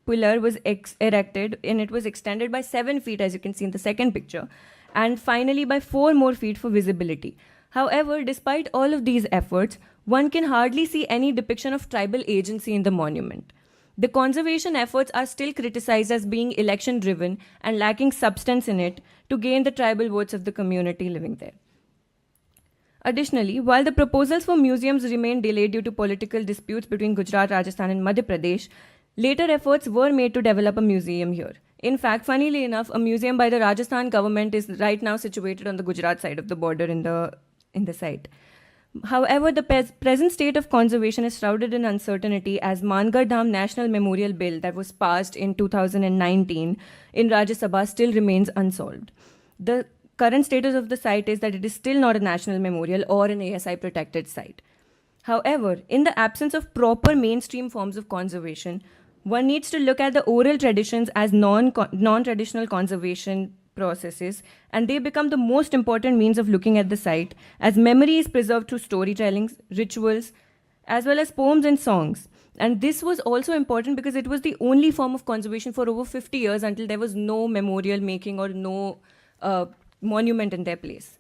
pillar was erected, and it was extended by 7 feet, as you can see in the second picture, and finally by 4 more feet for visibility. However, despite all of these efforts, one can hardly see any depiction of tribal agency in the monument. The conservation efforts are still criticized as being election driven and lacking substance in it to gain the tribal votes of the community living there. Additionally, while the proposals for museums remained delayed due to political disputes between Gujarat, Rajasthan, and Madhya Pradesh, later efforts were made to develop a museum here. In fact, funnily enough, a museum by the Rajasthan government is right now situated on the Gujarat side of the border in the site. However, the present state of conservation is shrouded in uncertainty as Mangadh Dham National Memorial Bill that was passed in 2019 in Rajya Sabha still remains unsolved. The current status of the site is that it is still not a national memorial or an ASI protected site. However, in the absence of proper mainstream forms of conservation, one needs to look at the oral traditions as non-traditional conservation processes, and they become the most important means of looking at the site, as memory is preserved through storytellings, rituals, as well as poems and songs. And this was also important because it was the only form of conservation for over 50 years until there was no memorial making or no monument in their place.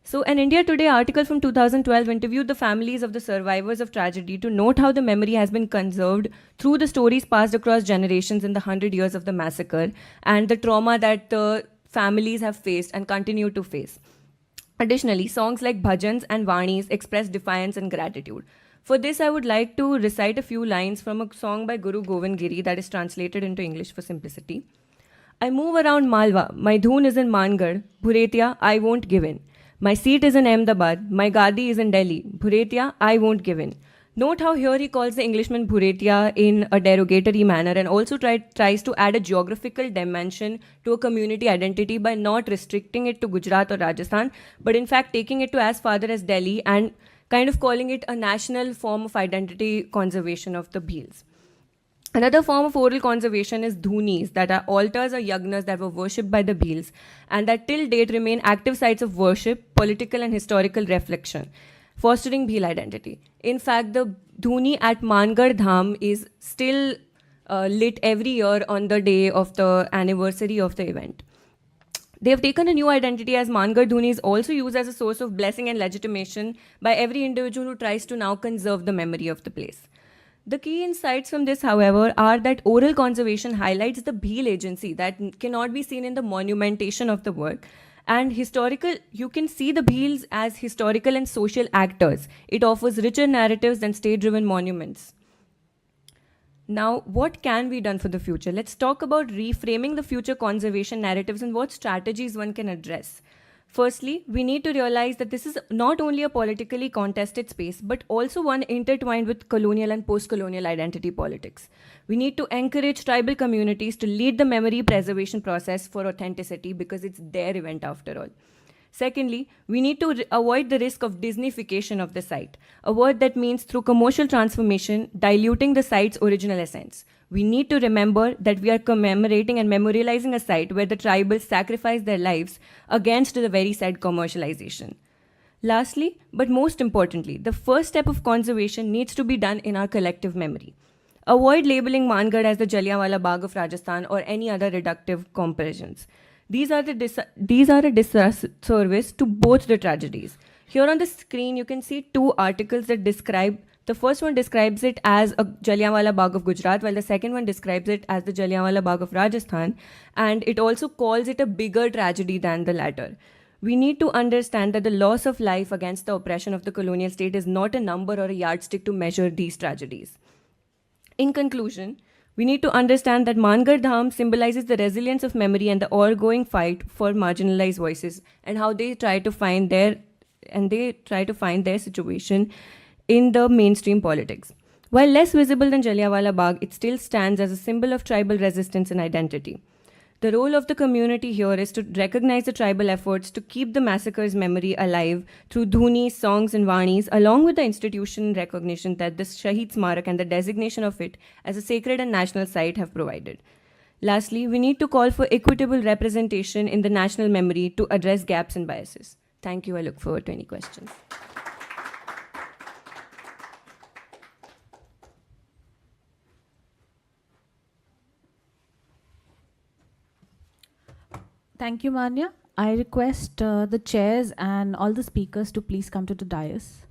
So an India Today article from 2012 interviewed the families of the survivors of tragedy to note how the memory has been conserved through the stories passed across generations in the 100 years of the massacre and the trauma that the families have faced and continue to face. Additionally, songs like bhajans and vanis express defiance and gratitude. For this, I would like to recite a few lines from a song by Guru Govind Giri that is translated into English for simplicity. I move around Malwa, my dhoon is in Mangadh, Bhuretia, I won't give in. My seat is in Ahmedabad, my gadi is in Delhi, Bhuretia, I won't give in. Note how here he calls the Englishman Bhuretia in a derogatory manner and also tries to add a geographical dimension to a community identity by not restricting it to Gujarat or Rajasthan, but in fact taking it to as far as Delhi and kind of calling it a national form of identity conservation of the Bhils. Another form of oral conservation is dhunis, that are altars or yagnas that were worshipped by the Bhils and that till date remain active sites of worship, political and historical reflection, fostering Bhil identity. In fact, the dhuni at Mangadh Dham is still lit every year on the day of the anniversary of the event. They have taken a new identity as Mangadh Dhuni is also used as a source of blessing and legitimation by every individual who tries to now conserve the memory of the place. The key insights from this, however, are that oral conservation highlights the Bhil agency that cannot be seen in the monumentation of the work. And you can see the Bhils as historical and social actors. It offers richer narratives than state-driven monuments. Now, what can be done for the future? Let's talk about reframing the future conservation narratives and what strategies one can address. Firstly, we need to realize that this is not only a politically contested space, but also one intertwined with colonial and post-colonial identity politics. We need to encourage tribal communities to lead the memory preservation process for authenticity because it's their event after all. Secondly, we need to avoid the risk of Disneyfication of the site, a word that means through commercial transformation, diluting the site's original essence. We need to remember that we are commemorating and memorializing a site where the tribals sacrificed their lives against the very said commercialization. Lastly, but most importantly, the first step of conservation needs to be done in our collective memory. Avoid labeling Mangadh as the Jallianwala Bagh of Rajasthan or any other reductive comparisons. These are a disservice to both the tragedies. Here on the screen, you can see two articles that describe. The first one describes it as a Jallianwala Bagh of Gujarat, while the second one describes it as the Jallianwala Bagh of Rajasthan, and it also calls it a bigger tragedy than the latter. We need to understand that the loss of life against the oppression of the colonial state is not a number or a yardstick to measure these tragedies. In conclusion, we need to understand that Mangadh Dham symbolizes the resilience of memory and the ongoing fight for marginalized voices and how they try to find their situation in the mainstream politics. While less visible than Jallianwala Bagh, it still stands as a symbol of tribal resistance and identity. The role of the community here is to recognize the tribal efforts to keep the massacre's memory alive through dhunis, songs, and vanis, along with the institution recognition that the Shaheed Smarak and the designation of it as a sacred and national site have provided. Lastly, we need to call for equitable representation in the national memory to address gaps and biases. Thank you. I look forward to any questions. Thank you, Manya. I request the chairs and all the speakers to please come to the dais.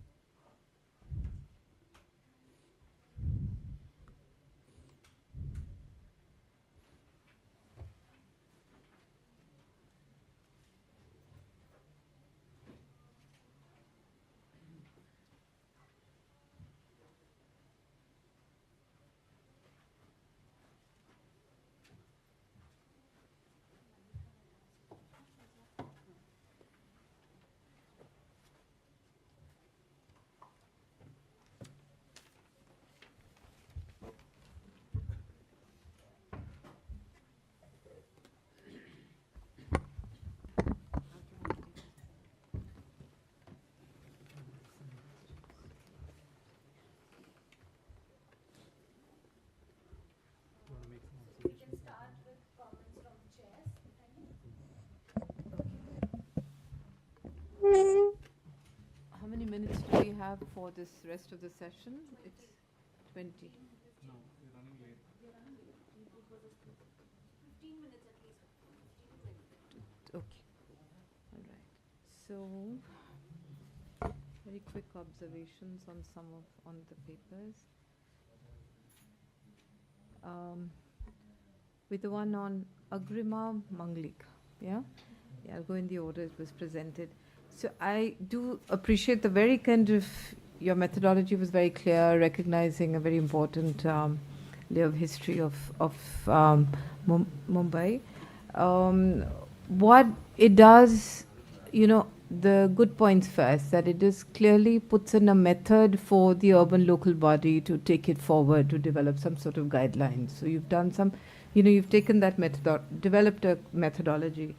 How many minutes do we have for this rest of the session? It's 20. No, we're running late. Okay. All right. So, very quick observations on on the papers. With the one on Agrima Manglik, yeah? Yeah, I'll go in the order it was presented. So I do appreciate the very kind of, your methodology was very clear, recognizing a very important layer of history of Mumbai. What it does, the good points first, that it just clearly puts in a method for the urban local body to take it forward, to develop some sort of guidelines. So you've done some, you've taken that developed a methodology.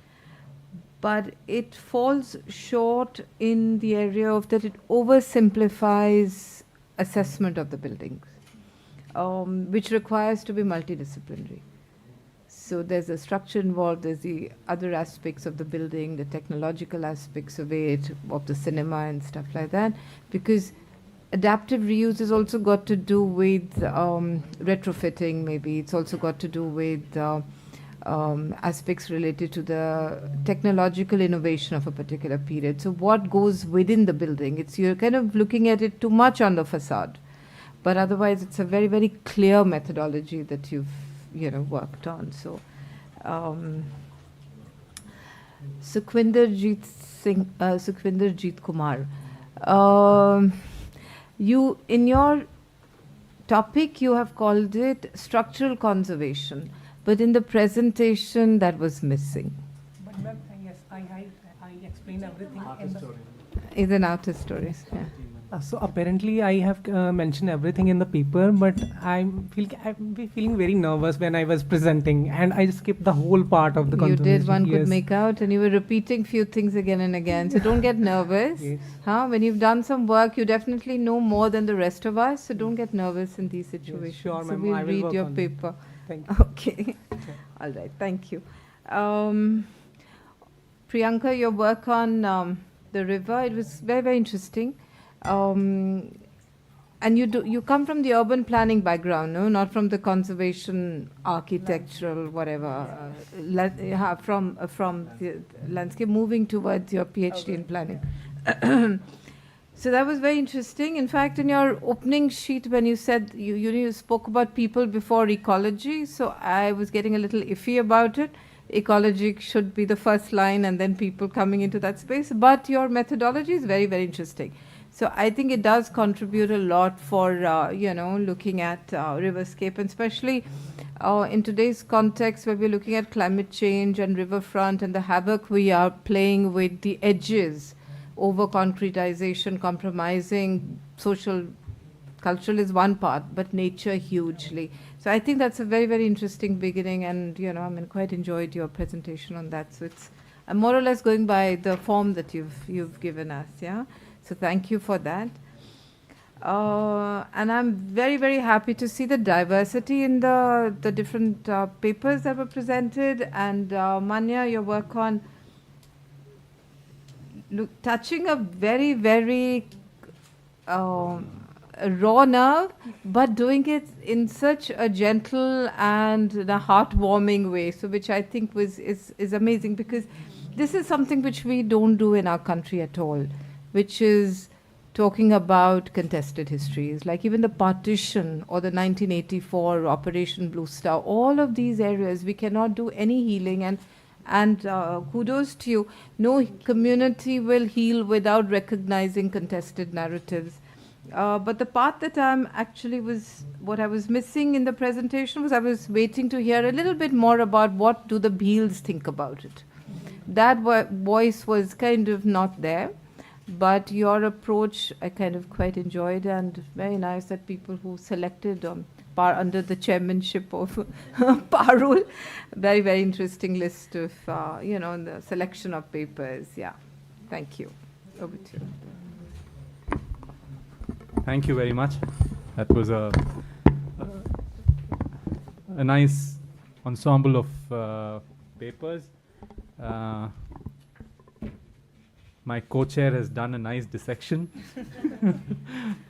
But it falls short in the area of that it oversimplifies assessment of the buildings, which requires to be multidisciplinary. So there's the structure involved, there's the other aspects of the building, the technological aspects of it, of the cinema and stuff like that. Because adaptive reuse has also got to do with retrofitting, maybe. It's also got to do with aspects related to the technological innovation of a particular period. So what goes within the building? You're kind of looking at it too much on the facade. But otherwise, it's a very, very clear methodology that you've worked on. So, Sukhwinderjeet Kumar, you, in your topic, you have called it structural conservation, but in the presentation that was missing. But ma'am, yes, I explained everything. Is an outer stories. Yeah. So apparently I have mentioned everything in the paper, but I'm feeling very nervous when I was presenting, and I skipped the whole part of the conversation. You did, one could make out, and you were repeating few things again and again. So don't get nervous. Yes. When you've done some work, you definitely know more than the rest of us. So don't get nervous in these situations. Yes, sure, so ma'am. we'll I will read work your on paper. Thank you. Okay. All right. Thank you. Priyanka, your work on the river, it was very, very interesting. And you come from the urban planning background, no? Not from the conservation, architectural, whatever. From the landscape, moving towards your PhD in planning. So that was very interesting. In fact, in your opening sheet, when you said you spoke about people before ecology, so I was getting a little iffy about it. Ecology should be the first line, and then people coming into that space. But your methodology is very, very interesting. So I think it does contribute a lot for, looking at riverscape, and especially in today's context where we're looking at climate change and riverfront and the havoc we are playing with the edges, over concretization, compromising cultural is one part, but nature hugely. So I think that's a very, very interesting beginning, and, quite enjoyed your presentation on that. So I'm more or less going by the form that you've given us, yeah? So thank you for that. And I'm very, very happy to see the diversity in the different papers that were presented. And Manya, your work on touching a very, very raw nerve, but doing it in such a gentle and a heartwarming way. So which I think is amazing, because this is something which we don't do in our country at all, which is talking about contested histories, like even the partition or the 1984 Operation Blue Star. All of these areas, we cannot do any healing, and kudos to you. No community will heal without recognizing contested narratives. But the part that what I was missing in the presentation was I was waiting to hear a little bit more about what do the Bheels think about it. That voice was kind of not there. But your approach I kind of quite enjoyed, and very nice that people who selected under the chairmanship of Parul, very, very interesting list of, the selection of papers. Yeah, thank you. Over to you. Thank you very much. That was a nice ensemble of papers. my co-chair has done a nice dissection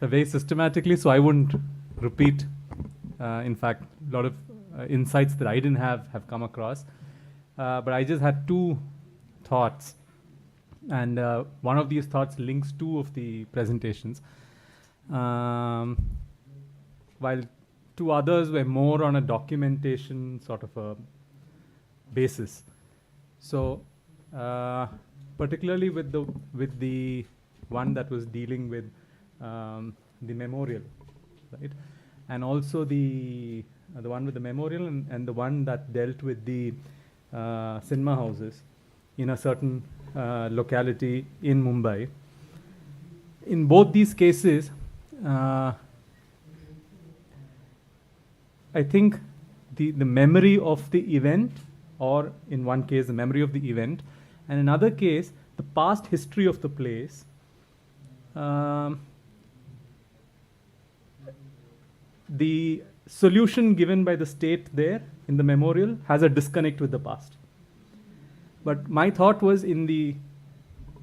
very systematically, so I wouldn't repeat. In fact, a lot of insights that I didn't have come across. But I just had two thoughts. And one of these thoughts links two of the presentations. While two others were more on a documentation sort of a basis. So particularly with the one that was dealing with the memorial, right? And also the one with the memorial and the one that dealt with the cinema houses in a certain locality in Mumbai. In both these cases, I think the memory of the event, or in one case the memory of the event, and in another case the past history of the place, the solution given by the state there in the memorial has a disconnect with the past. But my thought was, in the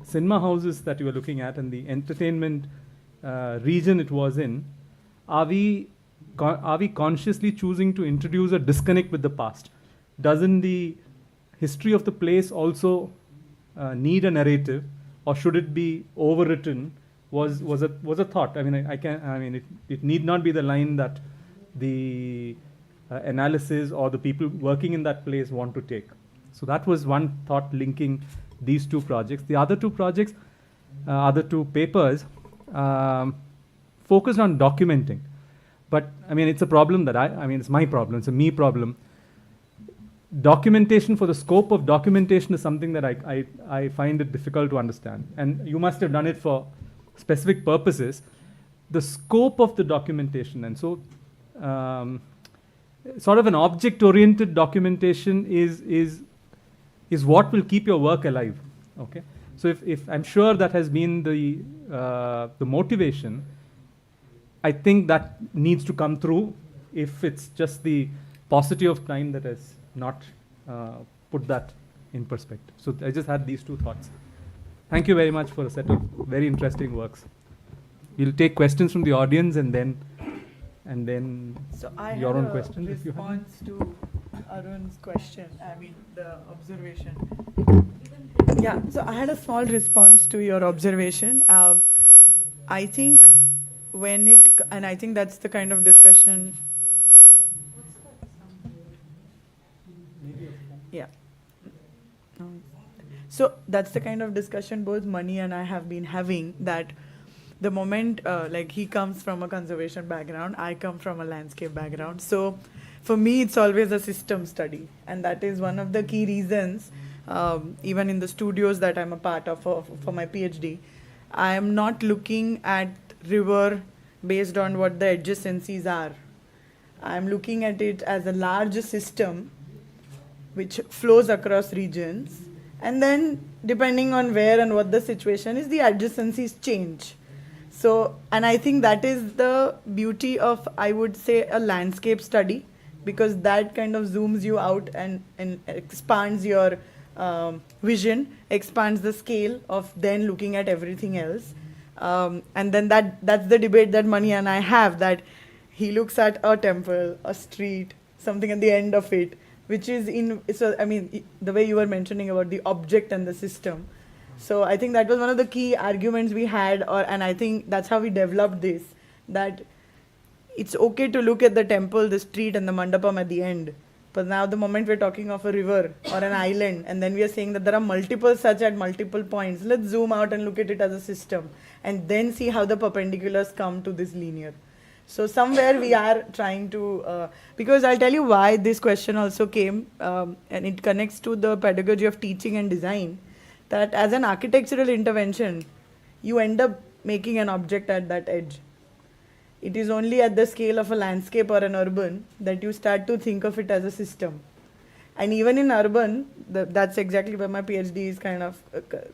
cinema houses that you were looking at and the entertainment region it was in, are we consciously choosing to introduce a disconnect with the past? Doesn't the history of the place also need a narrative, or should it be overwritten? Was a thought. I mean, it need not be the line that the analysis or the people working in that place want to take. So that was one thought linking these two projects. The other two projects, other two papers, focused on documenting. But I mean, it's a problem that it's my problem, it's a me problem. Documentation, for the scope of documentation, is something that I find it difficult to understand. And you must have done it for specific purposes. The scope of the documentation, and so sort of an object-oriented documentation is what will keep your work alive. Okay, so if I'm sure that has been the motivation, I think that needs to come through. If it's just the paucity of time that has not put that in perspective. So I just had these two thoughts. Thank you very much for a set of very interesting works. We'll take questions from the audience and then So I your had own a question if you have. response to Arun's question, the observation. Yeah, so I had a small response to your observation. I think I think that's the kind of discussion. Yeah. So that's the kind of discussion both Mani and I have been having, that the moment, like he comes from a conservation background, I come from a landscape background. So for me, it's always a system study. And that is one of the key reasons, even in the studios that I'm a part of for my PhD, I am not looking at river based on what the adjacencies are. I'm looking at it as a large system which flows across regions. And then depending on where and what the situation is, the adjacencies change. So, and I think that is the beauty of, I would say, a landscape study, because that kind of zooms you out and expands your vision, expands the scale of then looking at everything else. And then that's the debate that Mani and I have, that he looks at a temple, a street, something at the end of it, which is the way you were mentioning about the object and the system. So I think that was one of the key arguments we had, and I think that's how we developed this, that it's okay to look at the temple, the street, and the mandapam at the end. But now the moment we're talking of a river or an island, and then we are saying that there are multiple such at multiple points, let's zoom out and look at it as a system, and then see how the perpendiculars come to this linear. So somewhere we are trying to, because I'll tell you why this question also came, and it connects to the pedagogy of teaching and design, that as an architectural intervention, you end up making an object at that edge. It is only at the scale of a landscape or an urban that you start to think of it as a system. And even in urban, that's exactly where my PhD is kind of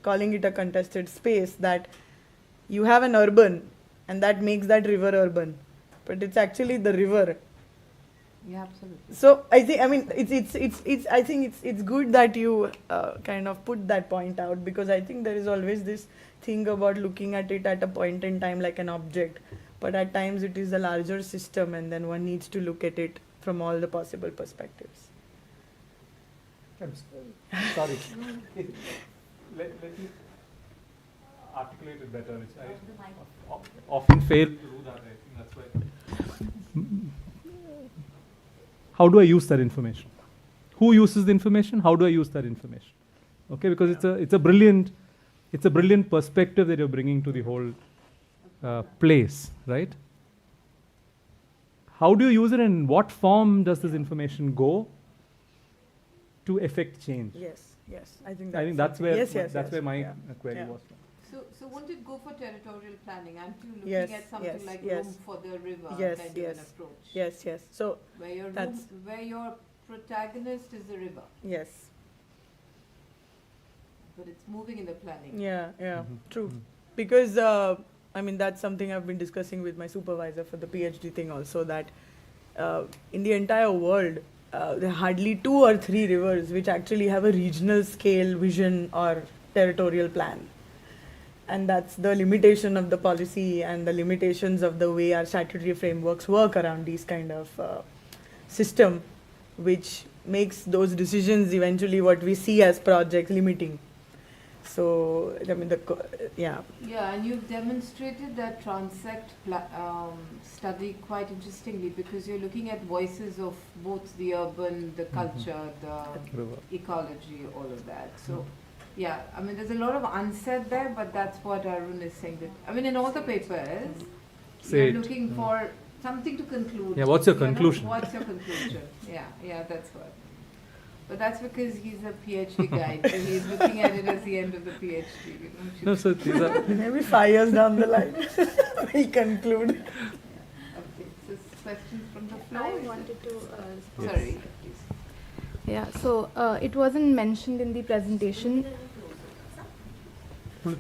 calling it a contested space, that you have an urban and that makes that river urban. But it's actually the river Yeah, absolutely. So I think, I mean, I think it's good that you kind of put that point out, because I think there is always this thing about looking at it at a point in time like an object, but at times it is a larger system, and then one needs to look at it from all the possible perspectives. Sorry. let me articulate it better. I often fail to do that. I think that's why. How do I use that information? Who uses the information? How do I use that information? Okay, because it's a brilliant perspective that you're bringing to the whole place, right? How do you use it, and in what form does this information go to effect change? Yes, I think that's where that's where my yeah. query Yeah. was from. So won't it go for territorial planning? Aren't you looking Yes, at something yes, like yes. room for the river Yes, kind yes. of an approach? Yes. So Where your protagonist is the river, yes, but it's moving in the planning. yeah, Mhm. true. Mhm. Because I mean, that's something I've been discussing with my supervisor for the PhD thing also, that in the entire world, there are hardly 2 or 3 rivers which actually have a regional scale vision or territorial plan. And that's the limitation of the policy and the limitations of the way our statutory frameworks work around these kind of system, which makes those decisions eventually what we see as project limiting. So, I mean, yeah. Yeah, and you've demonstrated that transect study quite interestingly, because you're looking at voices of both the urban, the culture, the River. ecology, all of that. So, yeah, I mean, there's a lot of unsaid there, but that's what Arun is saying. That, I mean, in all the papers, Say you're it. looking for something to conclude. Yeah, what's your You know, conclusion? What's your conclusion? Yeah, that's what. But that's because he's a PhD guy, so he's looking at it as the end of the PhD. You know, No, so these are Maybe 5 years down the line, we conclude. Okay, so questions from the floor? I is it? wanted to. Sorry, please. Yeah, so it wasn't mentioned in the presentation.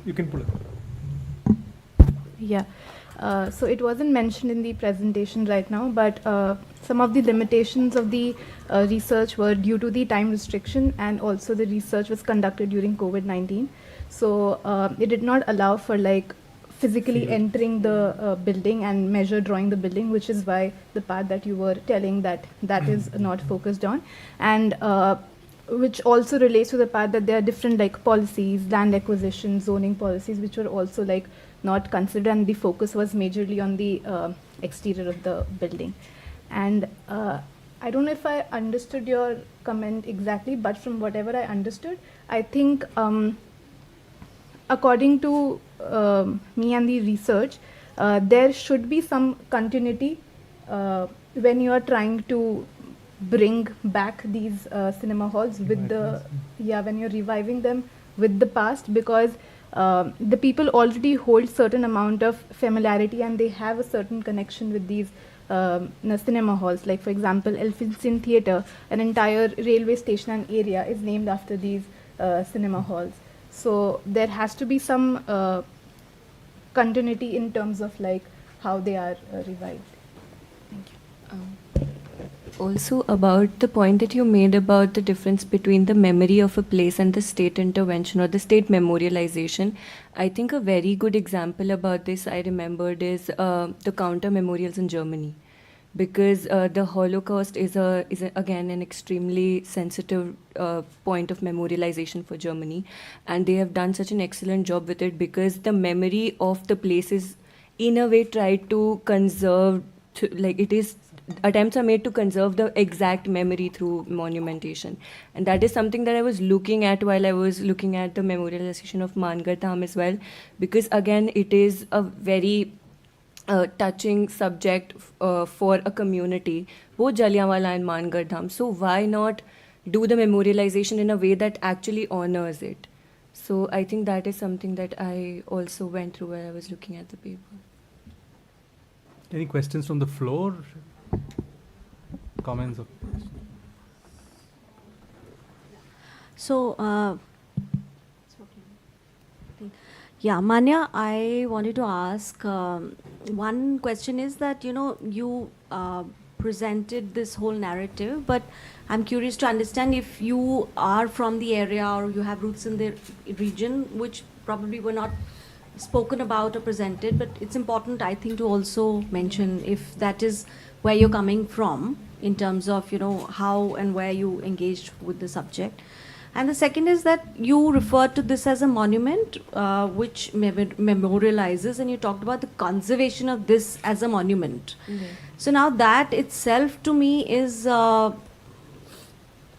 you can pull it. Yeah. So it wasn't mentioned in the presentation right now, but some of the limitations of the research were due to the time restriction, and also the research was conducted during COVID-19. So it did not allow for like physically Field. entering the building and measure drawing the building, which is why the part that you were telling that is not focused on, and which also relates to the part that there are different like policies, land acquisition, zoning policies, which were also like not considered, and the focus was majorly on the exterior of the building. And I don't know if I understood your comment exactly, but from whatever I understood, I think according to me and the research, there should be some continuity when you are trying to bring back these cinema halls with when you're reviving them with the past, because the people already hold certain amount of familiarity and they have a certain connection with these cinema halls. Like for example, Elphinstone Theatre, an entire railway station and area is named after these cinema halls. So there has to be some continuity in terms of like how they are revived. Thank you. Also, about the point that you made about the difference between the memory of a place and the state intervention or the state memorialization, I think a very good example about this I remembered is the counter memorials in Germany, because the Holocaust is again an extremely sensitive point of memorialization for Germany, and they have done such an excellent job with it, because the memory of the place is in a way tried to conserve, attempts are made to conserve the exact memory through monumentation. And that is something that I was looking at while I was looking at the memorialization of Mangadh Dham as well, because again it is a very touching subject for a community, both Jallianwala and Mangadh Dham. So why not do the memorialization in a way that actually honors it? So I think that is something that I also went through while I was looking at the paper. Any questions from the floor? Comments? So, yeah, Manya, I wanted to ask, one question is that, you presented this whole narrative, but I'm curious to understand if you are from the area or you have roots in the region, which probably were not spoken about or presented, but it's important, I think, to also mention if that is where you're coming from in terms of, how and where you engaged with the subject. And the second is that you referred to this as a monument, which memorializes, and you talked about the conservation of this as a monument. So now that itself to me is an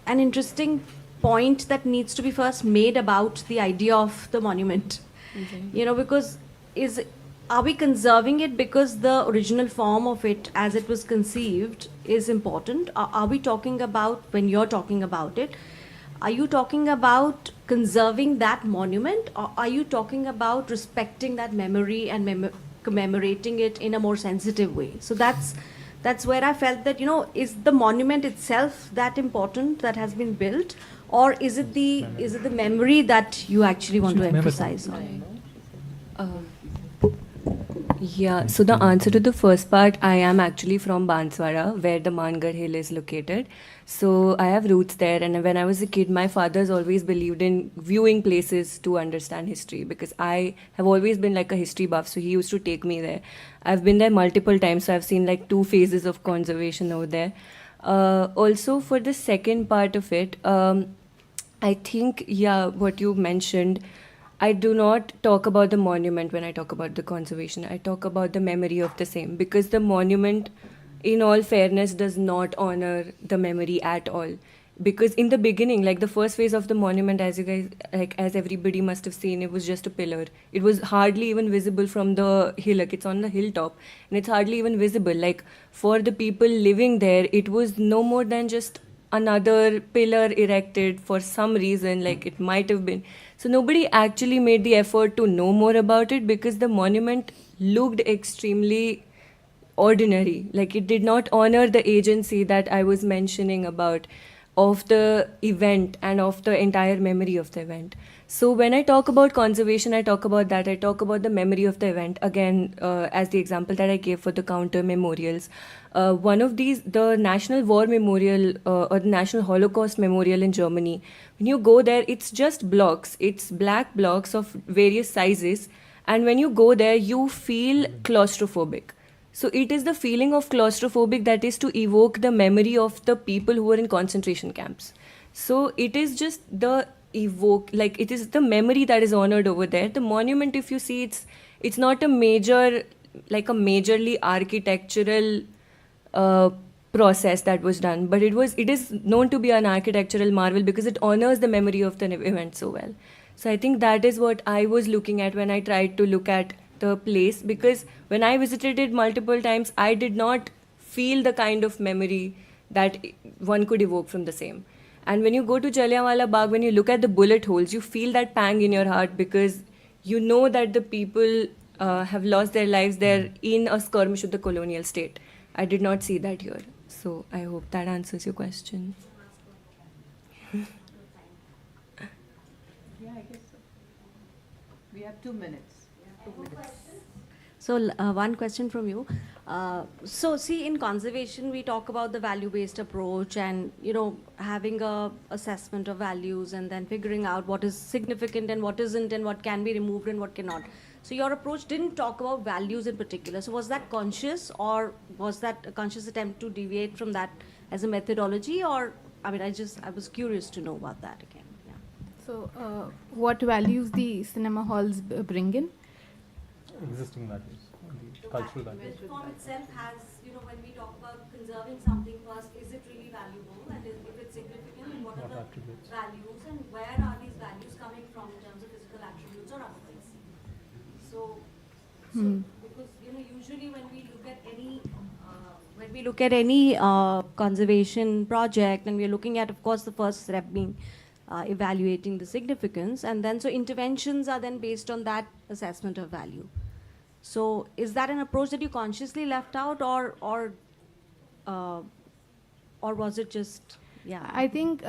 interesting point that needs to be first made about the idea of the monument. Because are we conserving it because the original form of it as it was conceived is important? Are we talking about, when you're talking about it, are you talking about conserving that monument, or are you talking about respecting that memory and commemorating it in a more sensitive way? So that's where I felt that, is the monument itself that important that has been built, or is it the memory that you actually want to emphasize on? Yeah, so the answer to the first part, I am actually from Banswara, where the Mangadh hill is located. So I have roots there, and when I was a kid, my father's always believed in viewing places to understand history, because I have always been like a history buff, so he used to take me there. I've been there multiple times, so I've seen like 2 phases of conservation over there. Also, for the second part of it, I think, what you mentioned, I do not talk about the monument when I talk about the conservation. I talk about the memory of the same, because the monument, in all fairness, does not honor the memory at all. Because in the beginning, like the first phase of the monument, as you guys, as everybody must have seen, it was just a pillar. It was hardly even visible from the hillock. It's on the hilltop, and it's hardly even visible. Like, for the people living there, it was no more than just another pillar erected for some reason, like it might have been. So nobody actually made the effort to know more about it, because the monument looked extremely ordinary. Like, it did not honor the agency that I was mentioning about, of the event and of the entire memory of the event. So when I talk about conservation, I talk about that. I talk about the memory of the event. Again, as the example that I gave for the counter memorials. One of these, the National War Memorial or the National Holocaust Memorial in Germany, when you go there, it's just blocks. It's black blocks of various sizes. And when you go there, you feel claustrophobic. So it is the feeling of claustrophobic that is to evoke the memory of the people who were in concentration camps. So it is just the it is the memory that is honored over there. The monument, if you see, it's not a major, like a majorly architectural process that was done, but it is known to be an architectural marvel because it honors the memory of the event so well. So I think that is what I was looking at when I tried to look at the place, because when I visited it multiple times, I did not feel the kind of memory that one could evoke from the same. And when you go to Jallianwala Bagh, when you look at the bullet holes, you feel that pang in your heart, because you know that the people have lost their lives there in a skirmish with the colonial state. I did not see that here. So I hope that answers your question. Yeah, I guess so. We have 2 minutes. So one question from you. So see, in conservation, we talk about the value-based approach and, having a assessment of values and then figuring out what is significant and what isn't and what can be removed and what cannot. So your approach didn't talk about values in particular. So was that conscious, or was that a conscious attempt to deviate from that as a methodology? Or, I was curious to know about that again. Yeah. So what values the cinema halls bring in? Existing values, the cultural values. The form itself has, when we talk about conserving something first, is it really valuable, and if it's significant, and what are the attributes? Values, and where are these values coming from in terms of physical attributes or otherwise? So because usually when we look at any conservation project, and we're looking at, of course, the first step being evaluating the significance, and then so interventions are then based on that assessment of value. So is that an approach that you consciously left out, or was it just, I think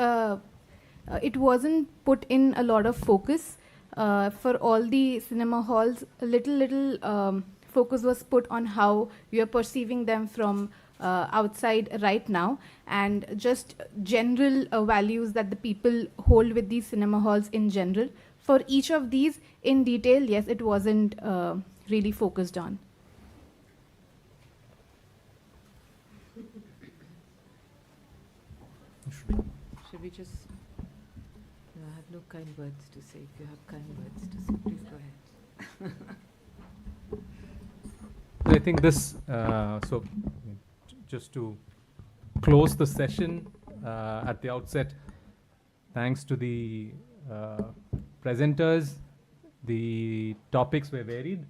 it wasn't put in a lot of focus. For all the cinema halls, a little focus was put on how we are perceiving them from outside right now, and just general values that the people hold with these cinema halls in general. For each of these in detail, yes, it wasn't really focused on. Should we just... No, I have no kind words to say. If you have kind words to say, please go ahead. I think this, just to close the session at the outset, thanks to the presenters, the topics were varied.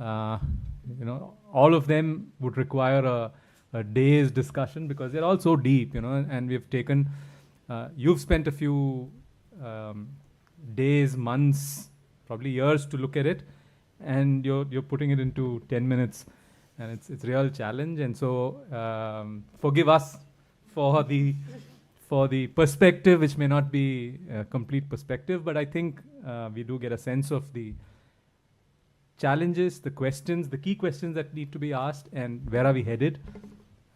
All of them would require a day's discussion because they're all so deep, and we've taken, you've spent a few days, months, probably years to look at it, and you're putting it into 10 minutes, and it's a real challenge. And so forgive us for the perspective, which may not be a complete perspective, but I think we do get a sense of the challenges, the questions, the key questions that need to be asked, and where are we headed.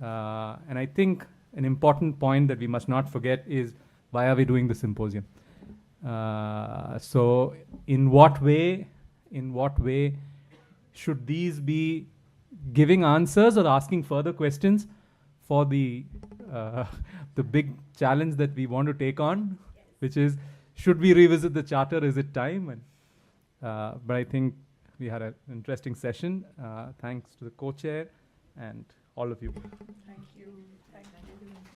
And I think an important point that we must not forget is, why are we doing the symposium? So in what way should these be giving answers or asking further questions for the big challenge that we want to take on, which is, should we revisit the charter? Is it time? And but I think we had an interesting session. Thanks to the co-chair and all of you. Thank you.